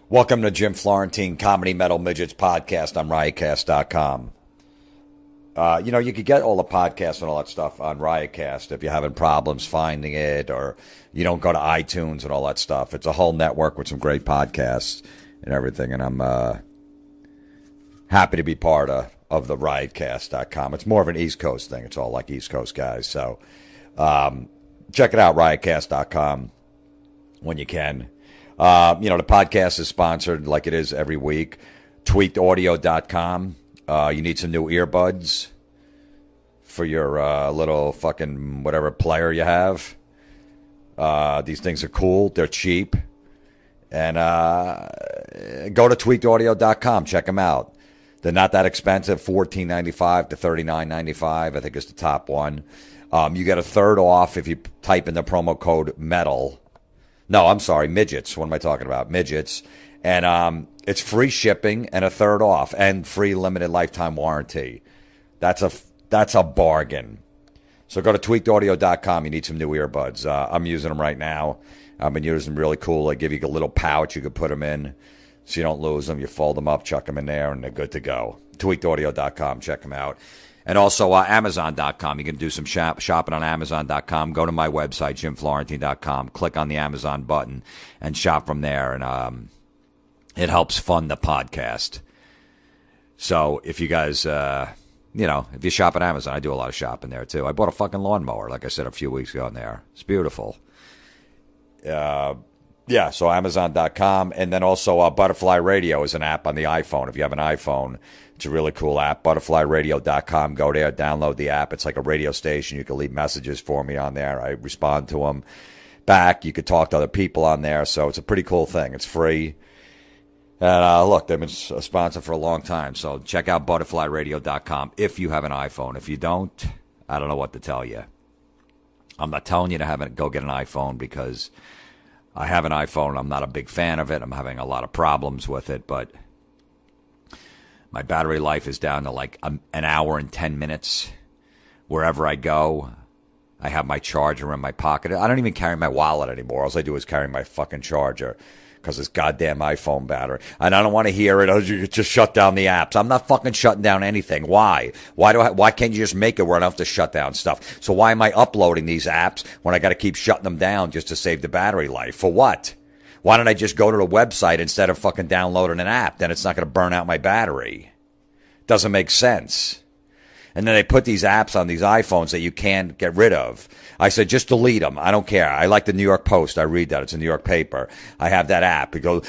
Welcome to Jim Florentine Comedy Metal Midgets Podcast on riotcast.com. You could get all the podcasts and all that stuff on Riotcast if you're having problems finding it or you don't go to iTunes and all that stuff. It's a whole network with some great podcasts and everything, and I'm happy to be part of the riotcast.com. It's more of an East Coast thing. It's all like East Coast guys. So check it out, riotcast.com, when you can. The podcast is sponsored like it is every week. Tweakedaudio.com. You need some new earbuds for your little fucking whatever player you have. These things are cool. They're cheap. And go to tweakedaudio.com. Check them out. They're not that expensive. $14.95 to $39.95, I think is the top one. You get a third off if you type in the promo code METAL. No, I'm sorry, Midgets. What am I talking about? Midgets. And it's free shipping and a third off and free limited lifetime warranty. That's a bargain. So go to tweakedaudio.com. You need some new earbuds. I'm using them right now. I've been using them really cool. They give you a little pouch you could put them in so you don't lose them. You fold them up, chuck them in there, and they're good to go. Tweakedaudio.com. Check them out. And also Amazon.com. You can do some shopping on Amazon.com. Go to my website, JimFlorentine.com. Click on the Amazon button and shop from there. And it helps fund the podcast. So if you guys, if you shop at Amazon, I do a lot of shopping there too. I bought a fucking lawnmower, like I said a few weeks ago in there. It's beautiful. So Amazon.com. And then also Butterfly Radio is an app on the iPhone. If you have an iPhone, it's a really cool app. Butterflyradio.com. Go there, download the app. It's like a radio station. You can leave messages for me on there. I respond to them back. You could talk to other people on there. So it's a pretty cool thing. It's free. And look, they've been a sponsor for a long time. So check out butterflyradio.com if you have an iPhone. If you don't, I don't know what to tell you. I'm not telling you to go get an iPhone because I have an iPhone. I'm not a big fan of it. I'm having a lot of problems with it, but my battery life is down to like an hour and 10 minutes. Wherever I go, I have my charger in my pocket. I don't even carry my wallet anymore. All I do is carry my fucking charger because it's goddamn iPhone battery. And I don't want to hear it. Oh, you just shut down the apps. I'm not fucking shutting down anything. Why? Why can't you just make it where I don't have to shut down stuff? So why am I uploading these apps when I got to keep shutting them down just to save the battery life? For what? Why don't I just go to the website instead of fucking downloading an app? Then it's not going to burn out my battery. Doesn't make sense. And then they put these apps on these iPhones that you can't get rid of. I said, just delete them. I don't care. I like the New York Post. I read that. It's a New York paper. I have that app. I go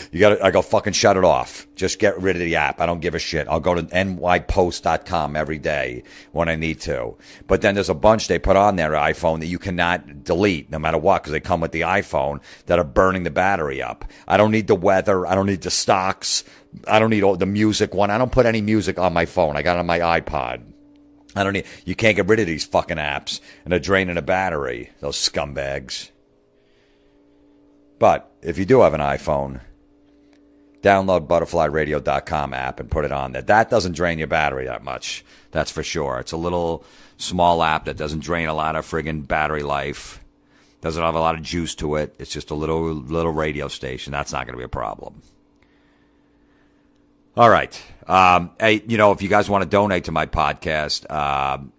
fucking shut it off. Just get rid of the app. I don't give a shit. I'll go to nypost.com every day when I need to. But then there's a bunch they put on their iPhone that you cannot delete no matter what because they come with the iPhone that are burning the battery up. I don't need the weather. I don't need the stocks. I don't need all the music one. I don't put any music on my phone. I got it on my iPod. You can't get rid of these fucking apps, and they're draining the battery, those scumbags. But if you do have an iPhone, download butterflyradio.com app and put it on there. That doesn't drain your battery that much, that's for sure. It's a little small app that doesn't drain a lot of friggin' battery life, doesn't have a lot of juice to it. It's just a little radio station. That's not going to be a problem. All right. Hey, if you guys want to donate to my podcast,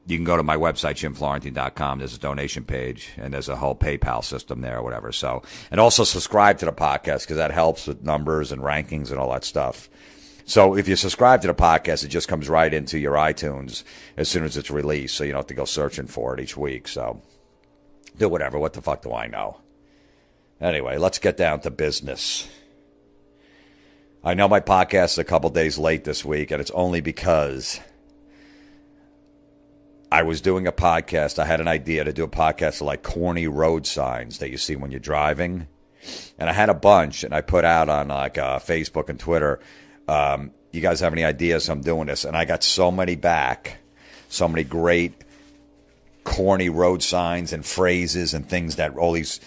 you can go to my website, JimFlorentine.com. There's a donation page, and there's a whole PayPal system there or whatever. So, and also subscribe to the podcast because that helps with numbers and rankings and all that stuff. So if you subscribe to the podcast, it just comes right into your iTunes as soon as it's released, so you don't have to go searching for it each week. So do whatever. What the fuck do I know? Anyway, let's get down to business. I know my podcast is a couple days late this week, and it's only because I was doing a podcast. I had an idea to do a podcast of like corny road signs that you see when you're driving. And I had a bunch, and I put out on like Facebook and Twitter, you guys have any ideas? I'm doing this. And I got so many back, so many great corny road signs and phrases and things that all these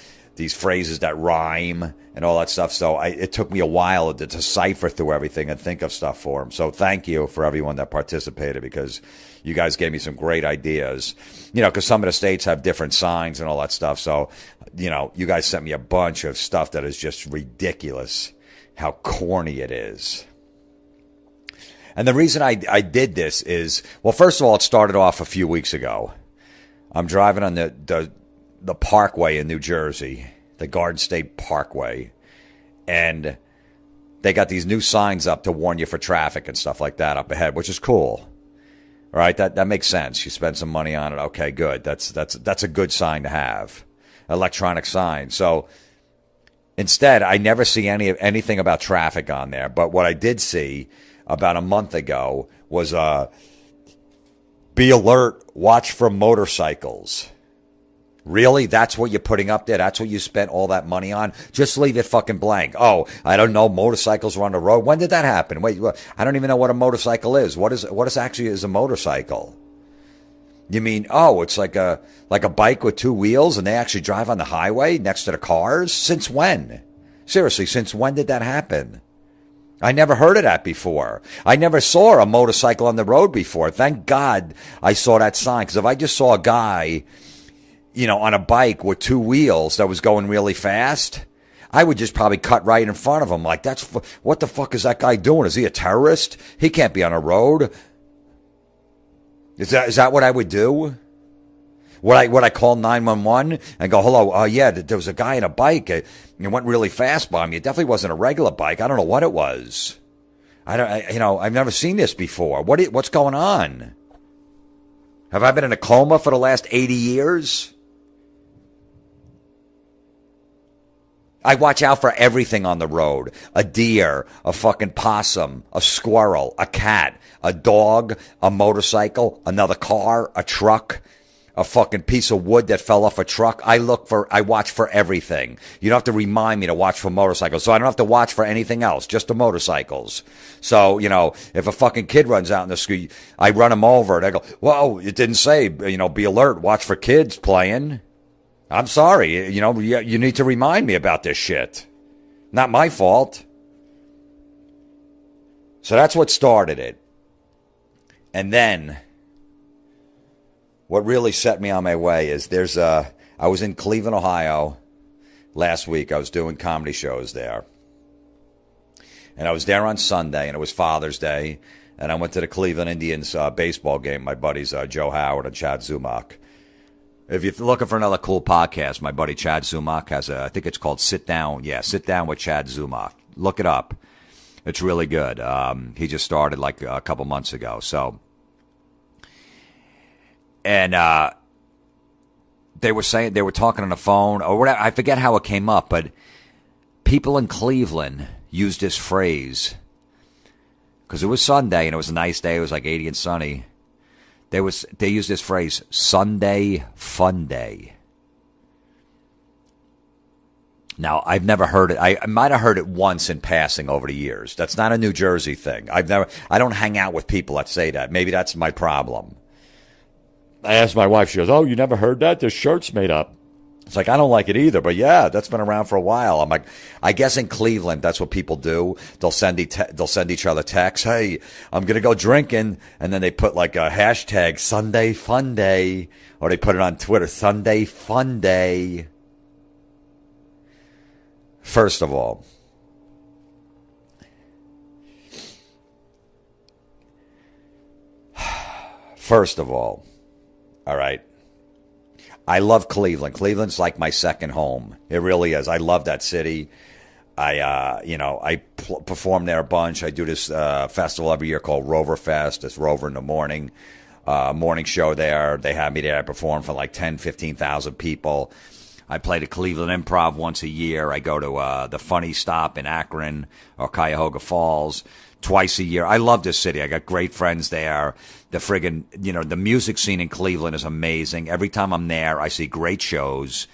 phrases that rhyme and all that stuff. So it took me a while to decipher through everything and think of stuff for them. So thank you for everyone that participated because you guys gave me some great ideas. Because some of the states have different signs and all that stuff. So, you guys sent me a bunch of stuff that is just ridiculous. how corny it is. And the reason I did this is, well, first of all, it started off a few weeks ago. I'm driving on the Parkway in New Jersey, the Garden State Parkway, and they got these new signs up to warn you for traffic and stuff like that up ahead, which is cool. All right, that makes sense. You spend some money on it. Okay, good. That's a good sign to have. Electronic sign. So instead, I never see anything about traffic on there. But what I did see about a month ago was be alert, watch for motorcycles. Really? That's what you're putting up there? That's what you spent all that money on? Just leave it fucking blank. Oh, I don't know. Motorcycles were on the road. When did that happen? Wait, I don't even know what a motorcycle is. What is actually is a motorcycle? You mean, oh, it's like a bike with two wheels and they actually drive on the highway next to the cars? Since when? Seriously, since when did that happen? I never heard of that before. I never saw a motorcycle on the road before. Thank God I saw that sign. Because if I just saw a guy, on a bike with two wheels that was going really fast, I would just probably cut right in front of him. Like, what the fuck is that guy doing? Is he a terrorist? He can't be on a road. Is that what I would do? Would I call 911 and go, hello, yeah, there was a guy on a bike. It went really fast by me. It definitely wasn't a regular bike. I don't know what it was. I've never seen this before. What's going on? Have I been in a coma for the last 80 years? I watch out for everything on the road. A deer, a fucking possum, a squirrel, a cat, a dog, a motorcycle, another car, a truck, a fucking piece of wood that fell off a truck. I watch for everything. You don't have to remind me to watch for motorcycles. So I don't have to watch for anything else, just the motorcycles. So, if a fucking kid runs out in the street, I run him over and I go, whoa, it didn't say, be alert, watch for kids playing. I'm sorry, you need to remind me about this shit. Not my fault. So that's what started it. And then what really set me on my way is I was in Cleveland, Ohio last week. I was doing comedy shows there. And I was there on Sunday, and it was Father's Day. And I went to the Cleveland Indians baseball game. My buddies Joe Howard and Chad Zumach. If you're looking for another cool podcast, my buddy Chad Zumach has I think it's called Sit Down. Yeah, Sit Down with Chad Zumach. Look it up. It's really good. He just started like a couple months ago. So, and they were talking on the phone or whatever. I forget how it came up, but people in Cleveland used this phrase because it was Sunday and it was a nice day. It was like 80 and sunny. They used this phrase, Sunday Fun Day. Now, I've never heard it. I might have heard it once in passing over the years. That's not a New Jersey thing. I don't hang out with people that say that. Maybe that's my problem. I asked my wife, she goes, oh, you never heard that? This shirt's made up. It's like, I don't like it either, but yeah, that's been around for a while. I'm like, I guess in Cleveland, that's what people do. They'll send each other texts. Hey, I'm going to go drinking. And then they put like a hashtag Sunday Fun Day, or they put it on Twitter, Sunday Fun Day. First of all, all right. I love Cleveland. Cleveland's like my second home. It really is. I love that city. I perform there a bunch. I do this festival every year called Rover Fest. It's Rover in the morning show there. They have me there. I perform for like 10, 15,000 people. I play the Cleveland Improv once a year. I go to the Funny Stop in Akron or Cuyahoga Falls twice a year. I love this city. I got great friends there. The friggin', the music scene in Cleveland is amazing. Every time I'm there, I see great shows.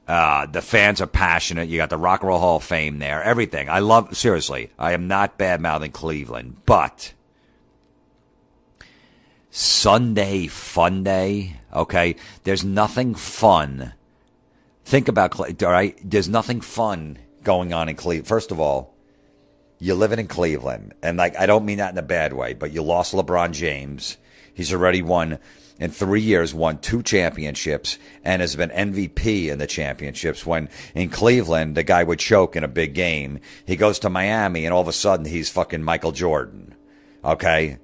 The fans are passionate. You got the Rock and Roll Hall of Fame there. Everything. Seriously, I am not bad-mouthing Cleveland, but Sunday Fun Day, okay? There's nothing fun. Think about, all right? There's nothing fun going on in Cleveland. First of all, you're living in Cleveland, and like I don't mean that in a bad way, but you lost LeBron James. He's already won in 3 years, won 2 championships, and has been MVP in the championships. When in Cleveland, the guy would choke in a big game. He goes to Miami, and all of a sudden, he's fucking Michael Jordan. Okay?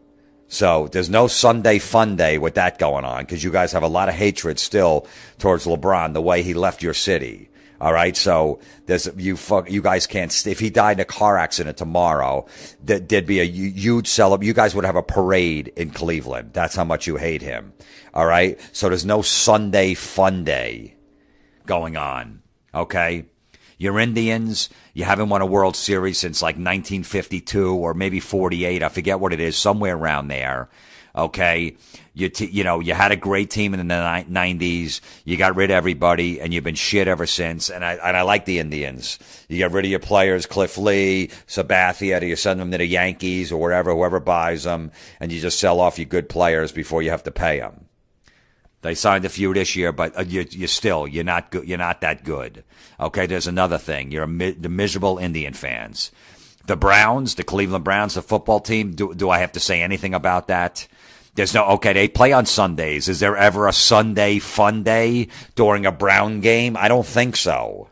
So there's no Sunday fun day with that going on, because you guys have a lot of hatred still towards LeBron, the way he left your city. All right, so you guys can't. If he died in a car accident tomorrow, there'd be a huge celebration. You guys would have a parade in Cleveland. That's how much you hate him. All right, so there's no Sunday fun day going on. Okay, your Indians, you haven't won a World Series since like 1952 or maybe 48. I forget what it is, somewhere around there. Okay, you had a great team in the 90s. You got rid of everybody, and you've been shit ever since. And I like the Indians. You get rid of your players, Cliff Lee, Sabathia. You send them to the Yankees or wherever, whoever buys them, and you just sell off your good players before you have to pay them. They signed a few this year, but you're not good. You're not that good. Okay, there's another thing. You're the miserable Indian fans. The Browns, the Cleveland Browns, the football team. Do I have to say anything about that? There's no, okay, they play on Sundays. Is there ever a Sunday fun day during a Brown game? I don't think so.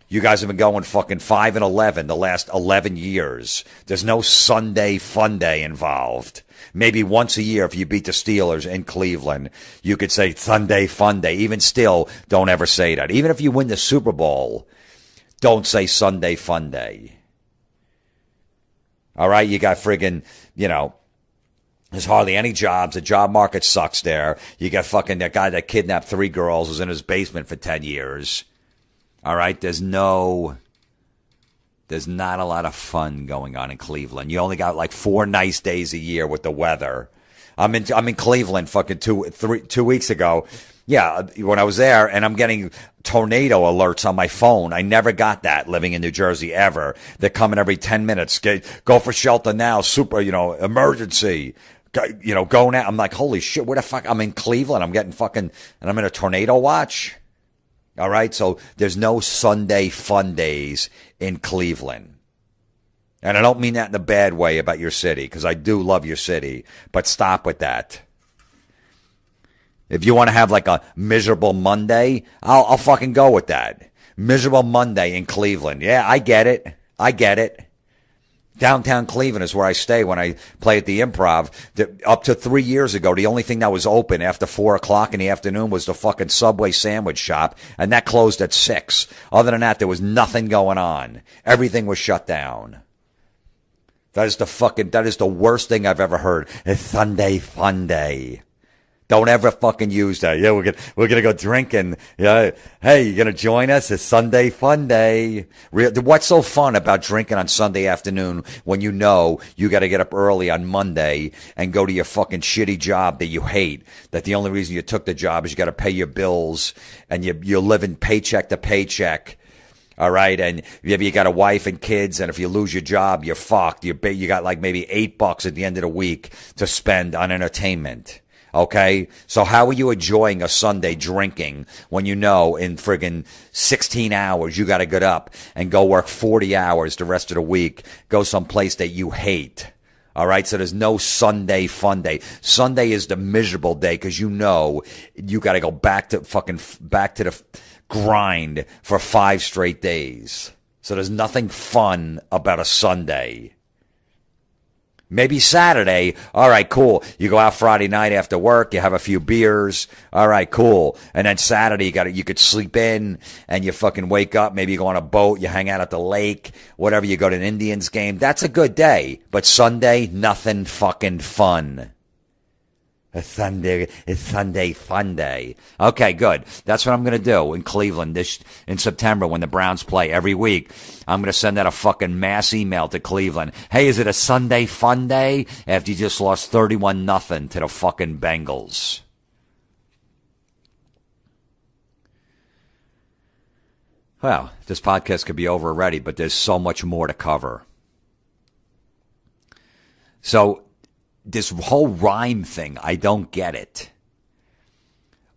You guys have been going fucking 5-11 the last 11 years. There's no Sunday fun day involved. Maybe once a year if you beat the Steelers in Cleveland, you could say Sunday fun day. Even still, don't ever say that. Even if you win the Super Bowl, don't say Sunday fun day. All right, you got friggin', there's hardly any jobs. The job market sucks there. You got fucking that guy that kidnapped 3 girls was in his basement for 10 years. All right, there's not a lot of fun going on in Cleveland. You only got like 4 nice days a year with the weather. I'm in Cleveland fucking 2 weeks ago. Yeah, when I was there, and I'm getting tornado alerts on my phone. I never got that living in New Jersey ever. They're coming every 10 minutes. Go for shelter now. Super, emergency. Go now. I'm like, holy shit, where the fuck? I'm in Cleveland. I'm getting fucking, and I'm in a tornado watch. All right, so there's no Sunday fun days in Cleveland. And I don't mean that in a bad way about your city, because I do love your city, but stop with that. If you want to have like a miserable Monday, I'll fucking go with that. Miserable Monday in Cleveland. Yeah, I get it. Downtown Cleveland is where I stay when I play at the Improv. Up to 3 years ago, the only thing that was open after 4 o'clock in the afternoon was the fucking Subway sandwich shop, and that closed at 6. Other than that, there was nothing going on. Everything was shut down. That is the worst thing I've ever heard. It's Sunday fun day. Don't ever fucking use that. Yeah, we're gonna go drinking. Yeah, hey, you gonna join us? It's Sunday fun day. What's so fun about drinking on Sunday afternoon when you know you got to get up early on Monday and go to your fucking shitty job that you hate? That the only reason you took the job is you got to pay your bills and you're living paycheck to paycheck. All right, and maybe you got a wife and kids, and if you lose your job, you're fucked. You got like maybe $8 at the end of the week to spend on entertainment. Okay, so how are you enjoying a Sunday drinking when you know in friggin' 16 hours you got to get up and go work 40 hours the rest of the week, go someplace that you hate? All right, so there's no Sunday fun day. Sunday is the miserable day because you know you got to go back to the grind for 5 straight days. So there's nothing fun about a Sunday. Maybe Saturday. All right, cool. You go out Friday night after work. You have a few beers. All right, cool. And then Saturday, you could sleep in and you fucking wake up. Maybe you go on a boat. You hang out at the lake. Whatever. You go to an Indians game. That's a good day. But Sunday, nothing fucking fun. It's Sunday fun day. Okay, good. That's what I'm going to do in Cleveland in September when the Browns play every week. I'm going to send out a fucking mass email to Cleveland. Hey, is it a Sunday fun day? After you just lost 31-0 to the fucking Bengals. Well, this podcast could be over already, but there's so much more to cover. So, this whole rhyme thing, I don't get it.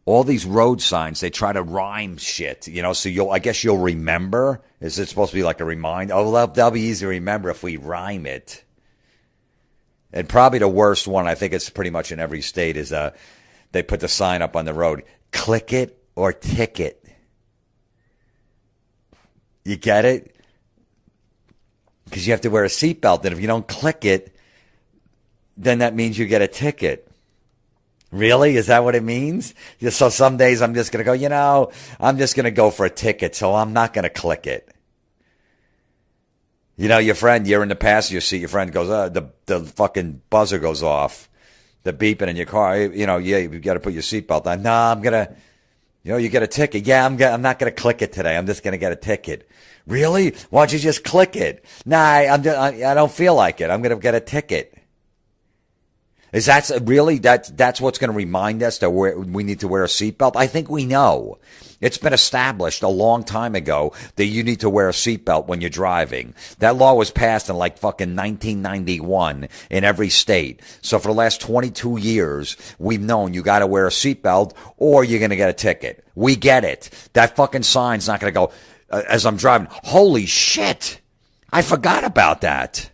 All these road signs, they try to rhyme shit, so I guess you'll remember. Is it supposed to be like a reminder? Oh, that'll be easy to remember if we rhyme it. And probably the worst one, I think it's pretty much in every state, is they put the sign up on the road, click it or ticket. You get it? Because you have to wear a seatbelt, and if you don't click it, then that means you get a ticket. Really? Is that what it means? So some days I'm just going to go, I'm just going to go for a ticket, so I'm not going to click it. Your friend, you're in the passenger seat, your friend goes, the fucking buzzer goes off, the beeping in your car, you got to put your seatbelt on. No, I'm going to, you get a ticket. Yeah, I'm not going to click it today. I'm just going to get a ticket. Really? Why don't you just click it? Nah, I don't feel like it. I'm going to get a ticket. Is that really, that's what's going to remind us that we need to wear a seatbelt? I think we know. It's been established a long time ago that you need to wear a seatbelt when you're driving. That law was passed in like fucking 1991 in every state. So for the last 22 years, we've known you got to wear a seatbelt or you're going to get a ticket. We get it. That fucking sign's not going to go, as I'm driving, holy shit, I forgot about that.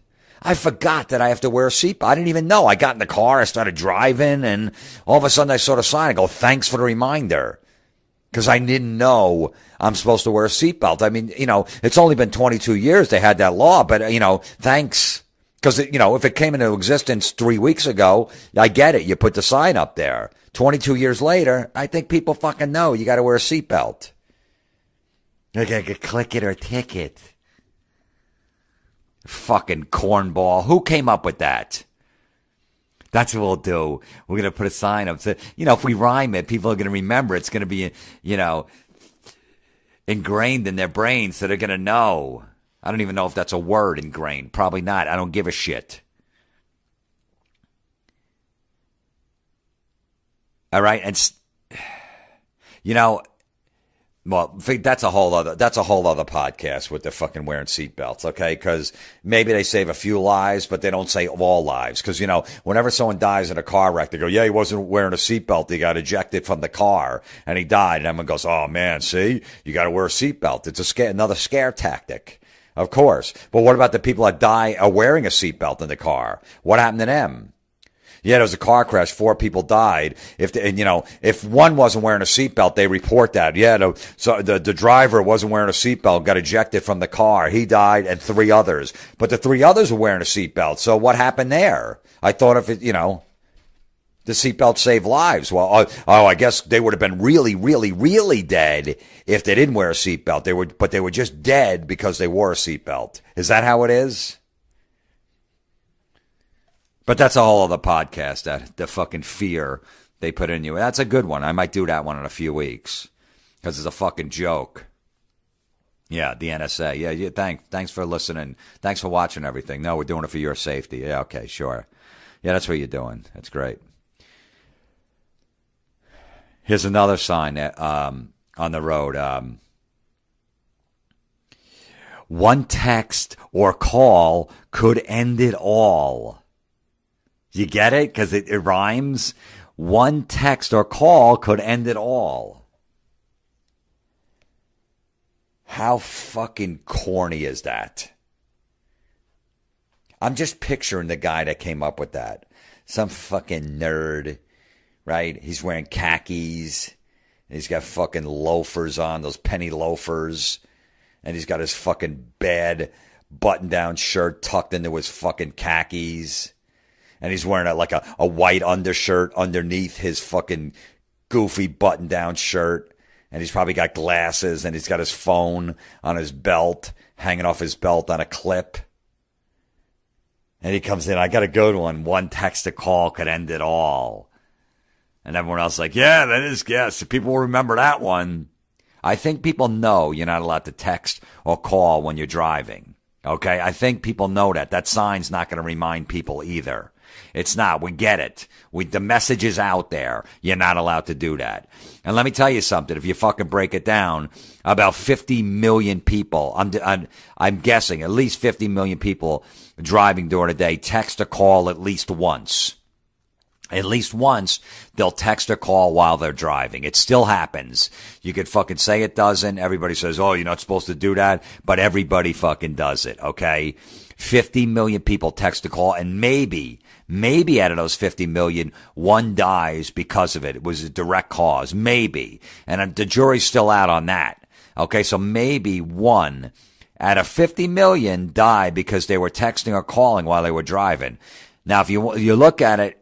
I forgot that I have to wear a seatbelt. I didn't even know. I got in the car, I started driving, and all of a sudden I saw the sign. I go, thanks for the reminder. Because I didn't know I'm supposed to wear a seatbelt. I mean, it's only been 22 years they had that law, but, thanks. Because, if it came into existence 3 weeks ago, I get it. You put the sign up there. 22 years later, I think people fucking know you got to wear a seatbelt. You got to click it or ticket. Fucking cornball. Who came up with that? That's what we'll do. We're going to put a sign up. So, if we rhyme it, people are going to remember. It's going to be, ingrained in their brains, so they're going to know. I don't even know if that's a word, ingrained. Probably not. I don't give a shit. All right? And, well, that's a whole other podcast with the fucking wearing seatbelts, okay? Because maybe they save a few lives, but they don't save all lives. Because, whenever someone dies in a car wreck, they go, yeah, he wasn't wearing a seatbelt. He got ejected from the car and he died. And everyone goes, oh man, see, you got to wear a seatbelt. It's another scare tactic, of course. But what about the people that die are wearing a seatbelt in the car? What happened to them? Yeah, there was a car crash. 4 people died. If one wasn't wearing a seatbelt, they report that. Yeah, so the driver wasn't wearing a seatbelt, got ejected from the car. He died, and 3 others. But the 3 others were wearing a seatbelt. So what happened there? I thought if the seatbelt saved lives. Well, I guess they would have been really, really, really dead if they didn't wear a seatbelt. But they were just dead because they wore a seatbelt. Is that how it is? But that's a whole other podcast, the fucking fear they put in you. That's a good one. I might do that one in a few weeks because it's a fucking joke. Yeah, the NSA. Yeah, thanks for listening. Thanks for watching everything. No, we're doing it for your safety. Yeah, okay, sure. Yeah, that's what you're doing. That's great. Here's another sign on the road. One text or call could end it all. You get it? Because it rhymes. One text or call could end it all. How fucking corny is that? I'm just picturing the guy that came up with that. Some fucking nerd, right? He's wearing khakis. And he's got fucking loafers on, those penny loafers. And he's got his fucking bad button-down shirt tucked into his fucking khakis. And he's wearing a white undershirt underneath his fucking goofy button-down shirt. And he's probably got glasses, and he's got his phone on his belt, hanging off his belt on a clip. And he comes in, I got a good one. One text or call could end it all. And everyone else is like, yeah, that is, yes. People will remember that one. I think people know you're not allowed to text or call when you're driving. Okay? I think people know that. That sign's not going to remind people either. It's not. We get it. The message is out there. You're not allowed to do that. And let me tell you something. If you fucking break it down, about 50 million people, I'm guessing at least 50 million people driving during the day text or call at least once. At least once, they'll text or call while they're driving. It still happens. You could fucking say it doesn't. Everybody says, oh, you're not supposed to do that. But everybody fucking does it, okay? 50 million people text a call, and maybe out of those 50 million, one dies because of it. It was a direct cause. Maybe. And the jury's still out on that. Okay, so maybe one out of 50 million die because they were texting or calling while they were driving. Now, if you look at it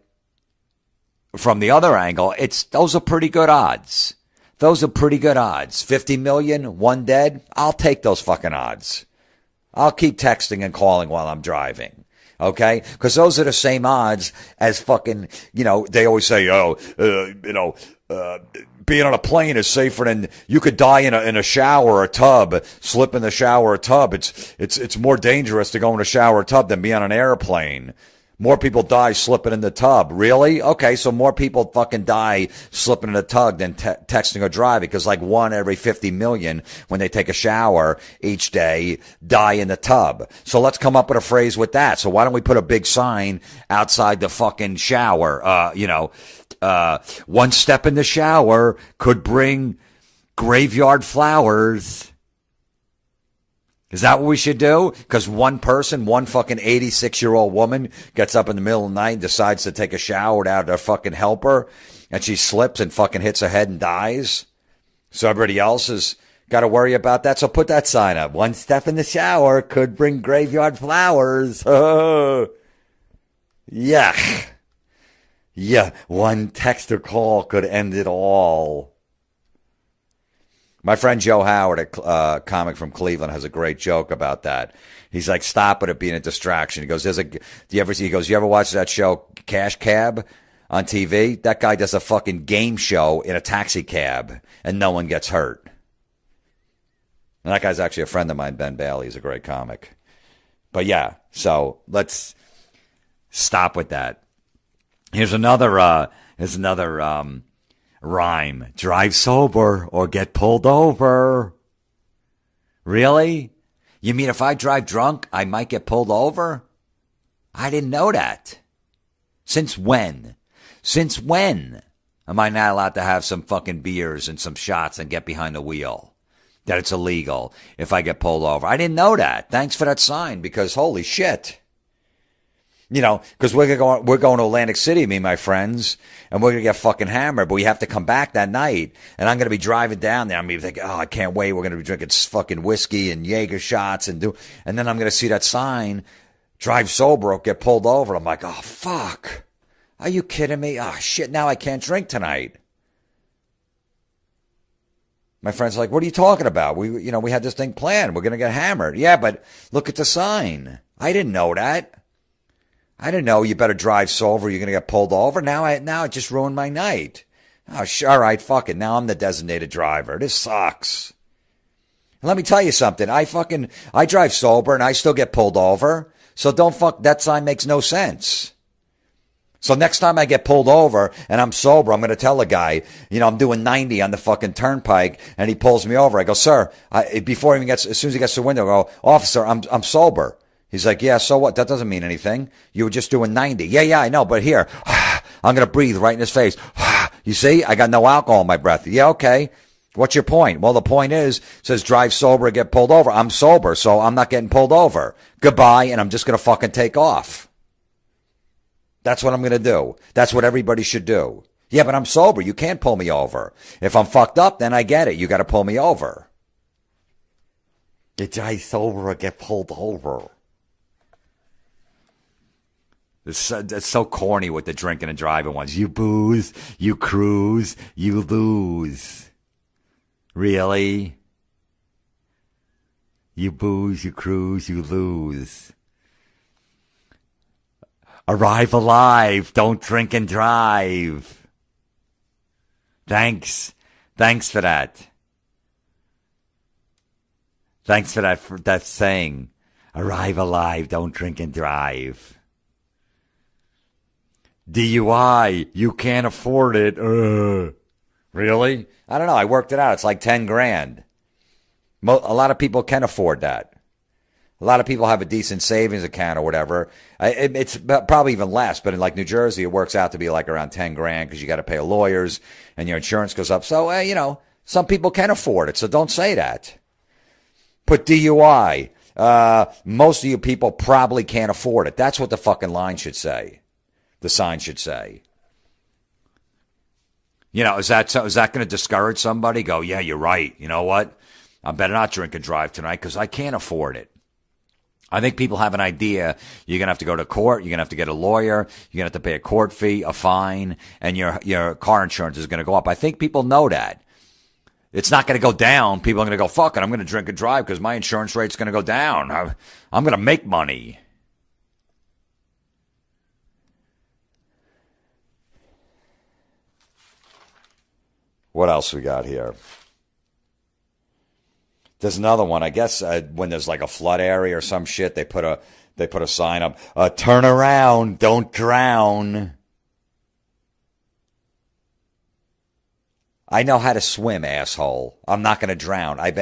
from the other angle, those are pretty good odds. Those are pretty good odds. 50 million, one dead. I'll take those fucking odds. I'll keep texting and calling while I'm driving. Okay? Because those are the same odds as fucking, they always say, being on a plane is safer than you could die in a shower or a tub, slip in the shower or a tub. It's more dangerous to go in a shower or tub than be on an airplane. More people die slipping in the tub. Really? Okay, so more people fucking die slipping in the tub than texting or driving, because like 1 every 50 million when they take a shower each day die in the tub. So let's come up with a phrase with that. So why don't we put a big sign outside the fucking shower? One step in the shower could bring graveyard flowers. Is that what we should do? Because one person, one fucking 86-year-old woman gets up in the middle of the night and decides to take a shower without her fucking helper, and she slips and fucking hits her head and dies. So everybody else has got to worry about that. So put that sign up. One step in the shower could bring graveyard flowers. Oh. Yeah. Yeah. One text or call could end it all. My friend Joe Howard, a comic from Cleveland, has a great joke about that. He's like, stop it being a distraction. He goes, do you ever watch that show Cash Cab on TV? That guy does a fucking game show in a taxi cab and no one gets hurt. And that guy's actually a friend of mine, Ben Bailey. He's a great comic. But yeah, so let's stop with that. Here's another rhyme. Drive sober or get pulled over. Really? You mean if I drive drunk, I might get pulled over? I didn't know that. Since when? Since when am I not allowed to have some fucking beers and some shots and get behind the wheel? That it's illegal if I get pulled over. I didn't know that. Thanks for that sign, because holy shit. Because we're going to Atlantic City, me and my friends, and we're going to get fucking hammered, but we have to come back that night, and I'm going to be driving down there. I'm going to be thinking, I can't wait. We're going to be drinking fucking whiskey and Jaeger shots and then I'm going to see that sign, drive sober or get pulled over. I'm like, oh, fuck. Are you kidding me? Oh, shit, now I can't drink tonight. My friend's like, what are you talking about? We had this thing planned. We're going to get hammered. Yeah, but look at the sign. I didn't know that. I didn't know you better drive sober. You're going to get pulled over. Now it just ruined my night. Oh, all right, fuck it. Now I'm the designated driver. This sucks. Let me tell you something. I drive sober and I still get pulled over. So that sign makes no sense. So next time I get pulled over and I'm sober, I'm going to tell the guy, I'm doing 90 on the fucking turnpike, and he pulls me over. I go, sir, as soon as he gets to the window, I go, officer, I'm sober. He's like, yeah, so what? That doesn't mean anything. You were just doing 90. Yeah, I know, but here, I'm going to breathe right in his face. You see, I got no alcohol in my breath. Yeah, okay. What's your point? Well, the point is, it says drive sober or get pulled over. I'm sober, so I'm not getting pulled over. Goodbye, and I'm just going to fucking take off. That's what I'm going to do. That's what everybody should do. Yeah, but I'm sober. You can't pull me over. If I'm fucked up, then I get it. You got to pull me over. You drive sober or get pulled over. It's so corny with the drinking and driving ones. You booze, you cruise, you lose. Really? You booze, you cruise, you lose. Arrive alive, don't drink and drive. Thanks for that. Thanks for that saying. Arrive alive, don't drink and drive. DUI, you can't afford it. Really? I don't know. I worked it out. It's like 10 grand. A lot of people can afford that. A lot of people have a decent savings account or whatever. It's probably even less, but in like New Jersey, it works out to be like around 10 grand because you got to pay lawyers and your insurance goes up. So, some people can afford it. So don't say that. Put DUI. most of you people probably can't afford it. That's what the fucking line should say. The sign should say. You know, is that going to discourage somebody? Go, yeah, you're right. You know what? I better not drink and drive tonight because I can't afford it. I think people have an idea. You're going to have to go to court. You're going to have to get a lawyer. You're going to have to pay a court fee, a fine, and your car insurance is going to go up. I think people know that. It's not going to go down. People are going to go, fuck it, I'm going to drink and drive because my insurance rate's going to go down. I'm going to make money. What else we got here? There's another one. I guess when there's like a flood area or some shit, they put a sign up. Turn around, don't drown. I know how to swim, asshole. I'm not gonna drown. I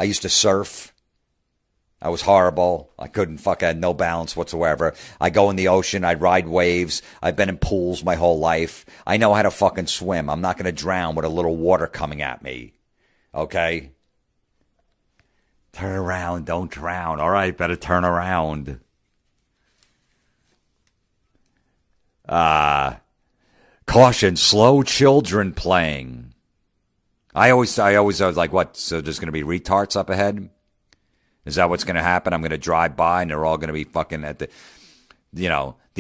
used to surf. I was horrible. I had no balance whatsoever. I go in the ocean. I ride waves. I've been in pools my whole life. I know how to fucking swim. I'm not gonna drown with a little water coming at me. Okay? Turn around, don't drown. All right, better turn around. Caution, slow children playing. I always was like, what? So there's going to be retards up ahead? Is that what's going to happen? I'm going to drive by and they're all going to be fucking at the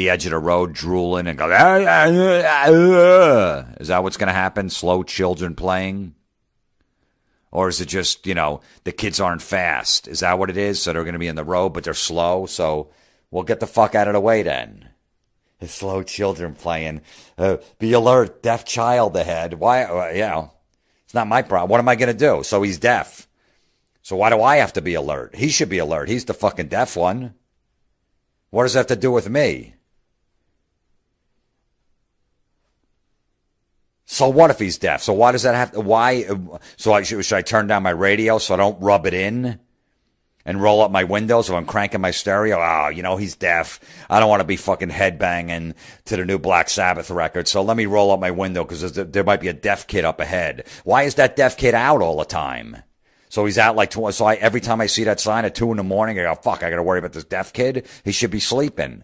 edge of the road drooling and go, is that what's going to happen? Slow children playing? Or is it just, the kids aren't fast? Is that what it is? So they're going to be in the road, but they're slow. So we'll get the fuck out of the way then. It's slow children playing. Be alert, deaf child ahead. Why? It's not my problem. What am I going to do? So he's deaf. So why do I have to be alert? He should be alert. He's the fucking deaf one. What does that have to do with me? So what if he's deaf? So why does that have to, why? So should I turn down my radio so I don't rub it in and roll up my windows if I'm cranking my stereo? Oh, he's deaf. I don't want to be fucking headbanging to the new Black Sabbath record. So let me roll up my window because there might be a deaf kid up ahead. Why is that deaf kid out all the time? So he's out every time I see that sign at 2 a.m, I go, fuck, I got to worry about this deaf kid. He should be sleeping.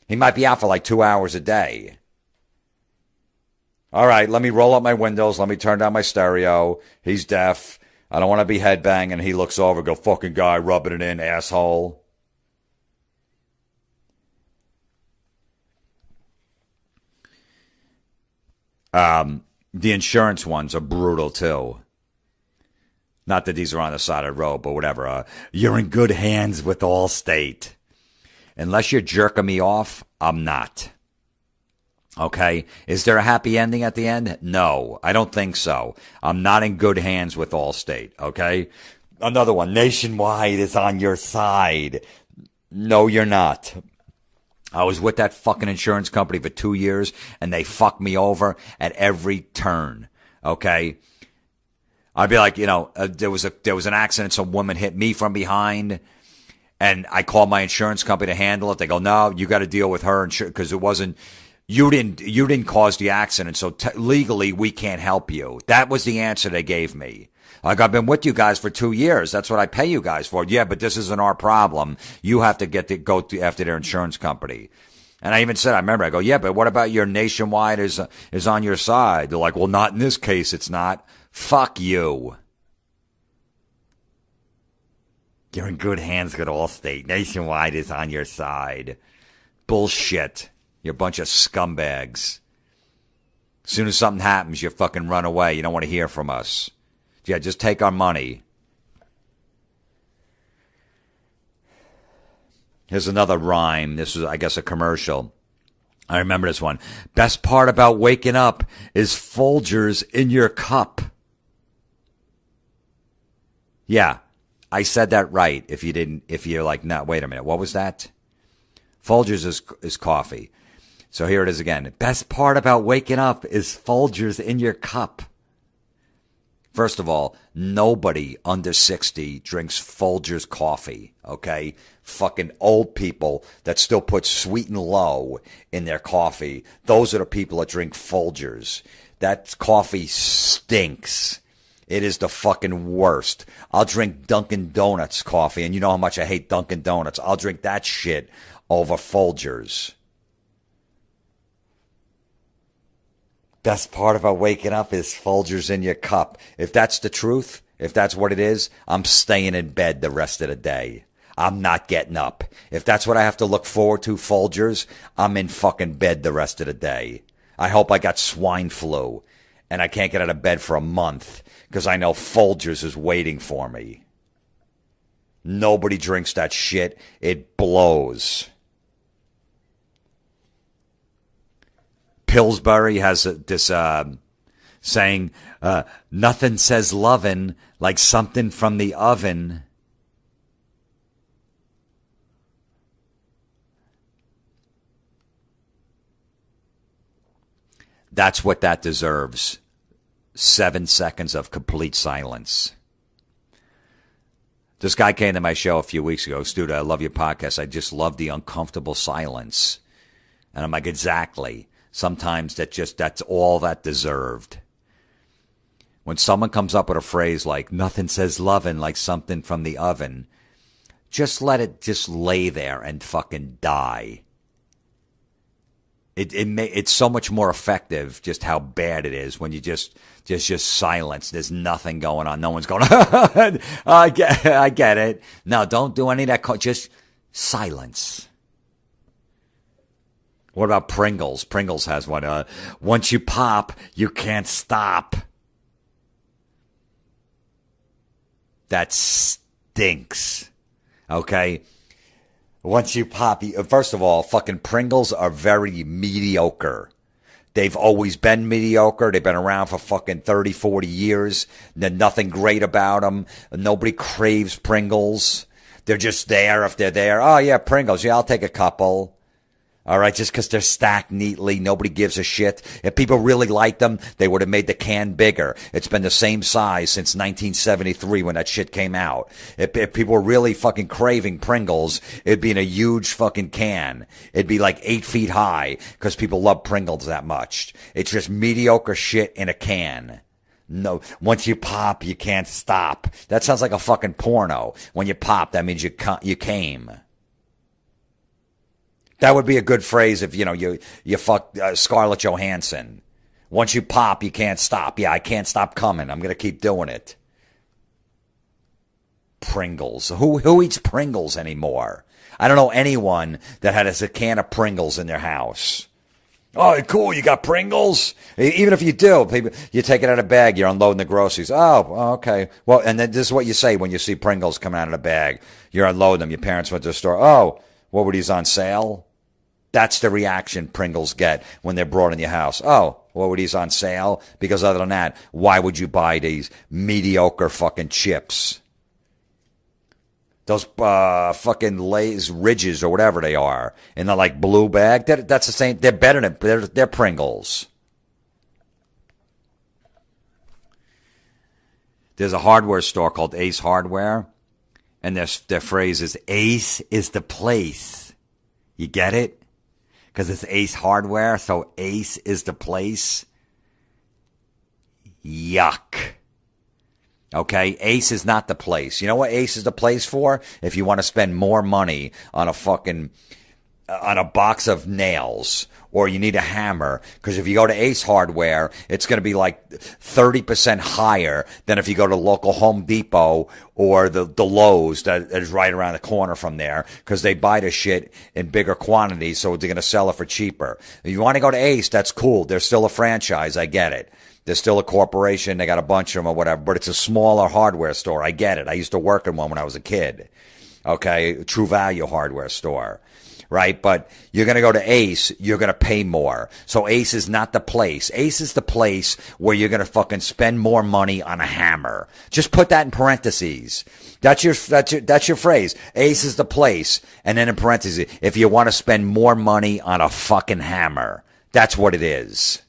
He might be out for like 2 hours a day. All right, let me roll up my windows. Let me turn down my stereo. He's deaf. I don't want to be headbanging. He looks over, go, fucking guy, rubbing it in, asshole. The insurance ones are brutal, too. Not that these are on the side of the road, but whatever. You're in good hands with Allstate. Unless you're jerking me off, I'm not. Okay, is there a happy ending at the end? No, I don't think so. I'm not in good hands with Allstate, okay? Another one, Nationwide is on your side. No, you're not. I was with that fucking insurance company for 2 years, and they fucked me over at every turn, okay? I'd be like, there was an accident, some woman hit me from behind, and I called my insurance company to handle it. They go, no, you got to deal with her because it wasn't... You didn't cause the accident, so legally we can't help you. That was the answer they gave me. Like, I've been with you guys for 2 years. That's what I pay you guys for. Yeah, but this isn't our problem. You have to go after their insurance company. And I even said, I go, yeah, but what about your Nationwide is on your side? They're like, well, not in this case. It's not. Fuck you. You're in good hands with Allstate. Nationwide is on your side. Bullshit. You're a bunch of scumbags. As soon as something happens, you fucking run away. You don't want to hear from us. Yeah, just take our money. Here's another rhyme. This was, I guess, a commercial. I remember this one. Best part about waking up is Folgers in your cup. Yeah, I said that right. If you're like, no, wait a minute. What was that? Folgers is coffee. So here it is again. Best part about waking up is Folgers in your cup. First of all, nobody under 60 drinks Folgers coffee, okay? Fucking old people that still put sweet and low in their coffee. Those are the people that drink Folgers. That coffee stinks. It is the fucking worst. I'll drink Dunkin' Donuts coffee, and you know how much I hate Dunkin' Donuts. I'll drink that shit over Folgers. Best part about waking up is Folgers in your cup. If that's the truth, if that's what it is, I'm staying in bed the rest of the day. I'm not getting up. If that's what I have to look forward to, Folgers, I'm in fucking bed the rest of the day. I hope I got swine flu and I can't get out of bed for a month because I know Folgers is waiting for me. Nobody drinks that shit. It blows. Pillsbury has this saying, nothing says lovin' like something from the oven. That's what that deserves. 7 seconds of complete silence. This guy came to my show a few weeks ago. Dude, I love your podcast. I just love the uncomfortable silence. And I'm like, exactly. Sometimes that's all that deserved. When someone comes up with a phrase like, nothing says lovin' like something from the oven, just let it just lay there and fucking die. It's so much more effective just how bad it is when you just silence. There's nothing going on. No one's going, I get it. No, don't do any of that. Just silence. What about Pringles? Pringles has one. Once you pop, you can't stop. That stinks. Okay? Once you pop, first of all, fucking Pringles are very mediocre. They've always been mediocre. They've been around for fucking 30, 40 years. There's nothing great about them. Nobody craves Pringles. They're just there if they're there. Oh, yeah, Pringles. Yeah, I'll take a couple. All right, just because they're stacked neatly, nobody gives a shit. If people really liked them, they would have made the can bigger. It's been the same size since 1973 when that shit came out. If people were really fucking craving Pringles, it'd be in a huge fucking can. It'd be like 8 feet high because people love Pringles that much. It's just mediocre shit in a can. No, once you pop, you can't stop. That sounds like a fucking porno. When you pop, that means you came. That would be a good phrase if, you fuck Scarlett Johansson. Once you pop, you can't stop. Yeah, I can't stop coming. I'm going to keep doing it. Pringles. Who eats Pringles anymore? I don't know anyone that has a can of Pringles in their house. Oh, cool. You got Pringles? Even if you do, you take it out of a bag. You're unloading the groceries. Oh, okay. Well, and then this is what you say when you see Pringles coming out of the bag. You're unloading them. Your parents went to the store. Oh, what were these on sale? That's the reaction Pringles get when they're brought in your house. Oh, what were these on sale? Because other than that, why would you buy these mediocre fucking chips? Those fucking Lay's Ridges or whatever they are in the like blue bag. That's the same. They're better than they're Pringles. There's a hardware store called Ace Hardware, and their phrase is "Ace is the place." You get it? Because it's Ace Hardware, so Ace is the place. Yuck. Okay, Ace is not the place. You know what Ace is the place for? If you want to spend more money on on a box of nails, or you need a hammer, because if you go to Ace Hardware, it's going to be like 30% higher than if you go to local Home Depot or the Lowe's that is right around the corner from there, because they buy the shit in bigger quantities, so they're going to sell it for cheaper. If you want to go to Ace, that's cool. They're still a franchise. I get it. They're still a corporation. They got a bunch of them or whatever, but it's a smaller hardware store. I get it. I used to work in one when I was a kid. Okay, True Value hardware store. Right? But you're going to go to Ace, you're going to pay more. So Ace is not the place. Ace is the place where you're going to fucking spend more money on a hammer. Just put that in parentheses. That's your phrase. Ace is the place. And then in parentheses, if you want to spend more money on a fucking hammer. That's what it is.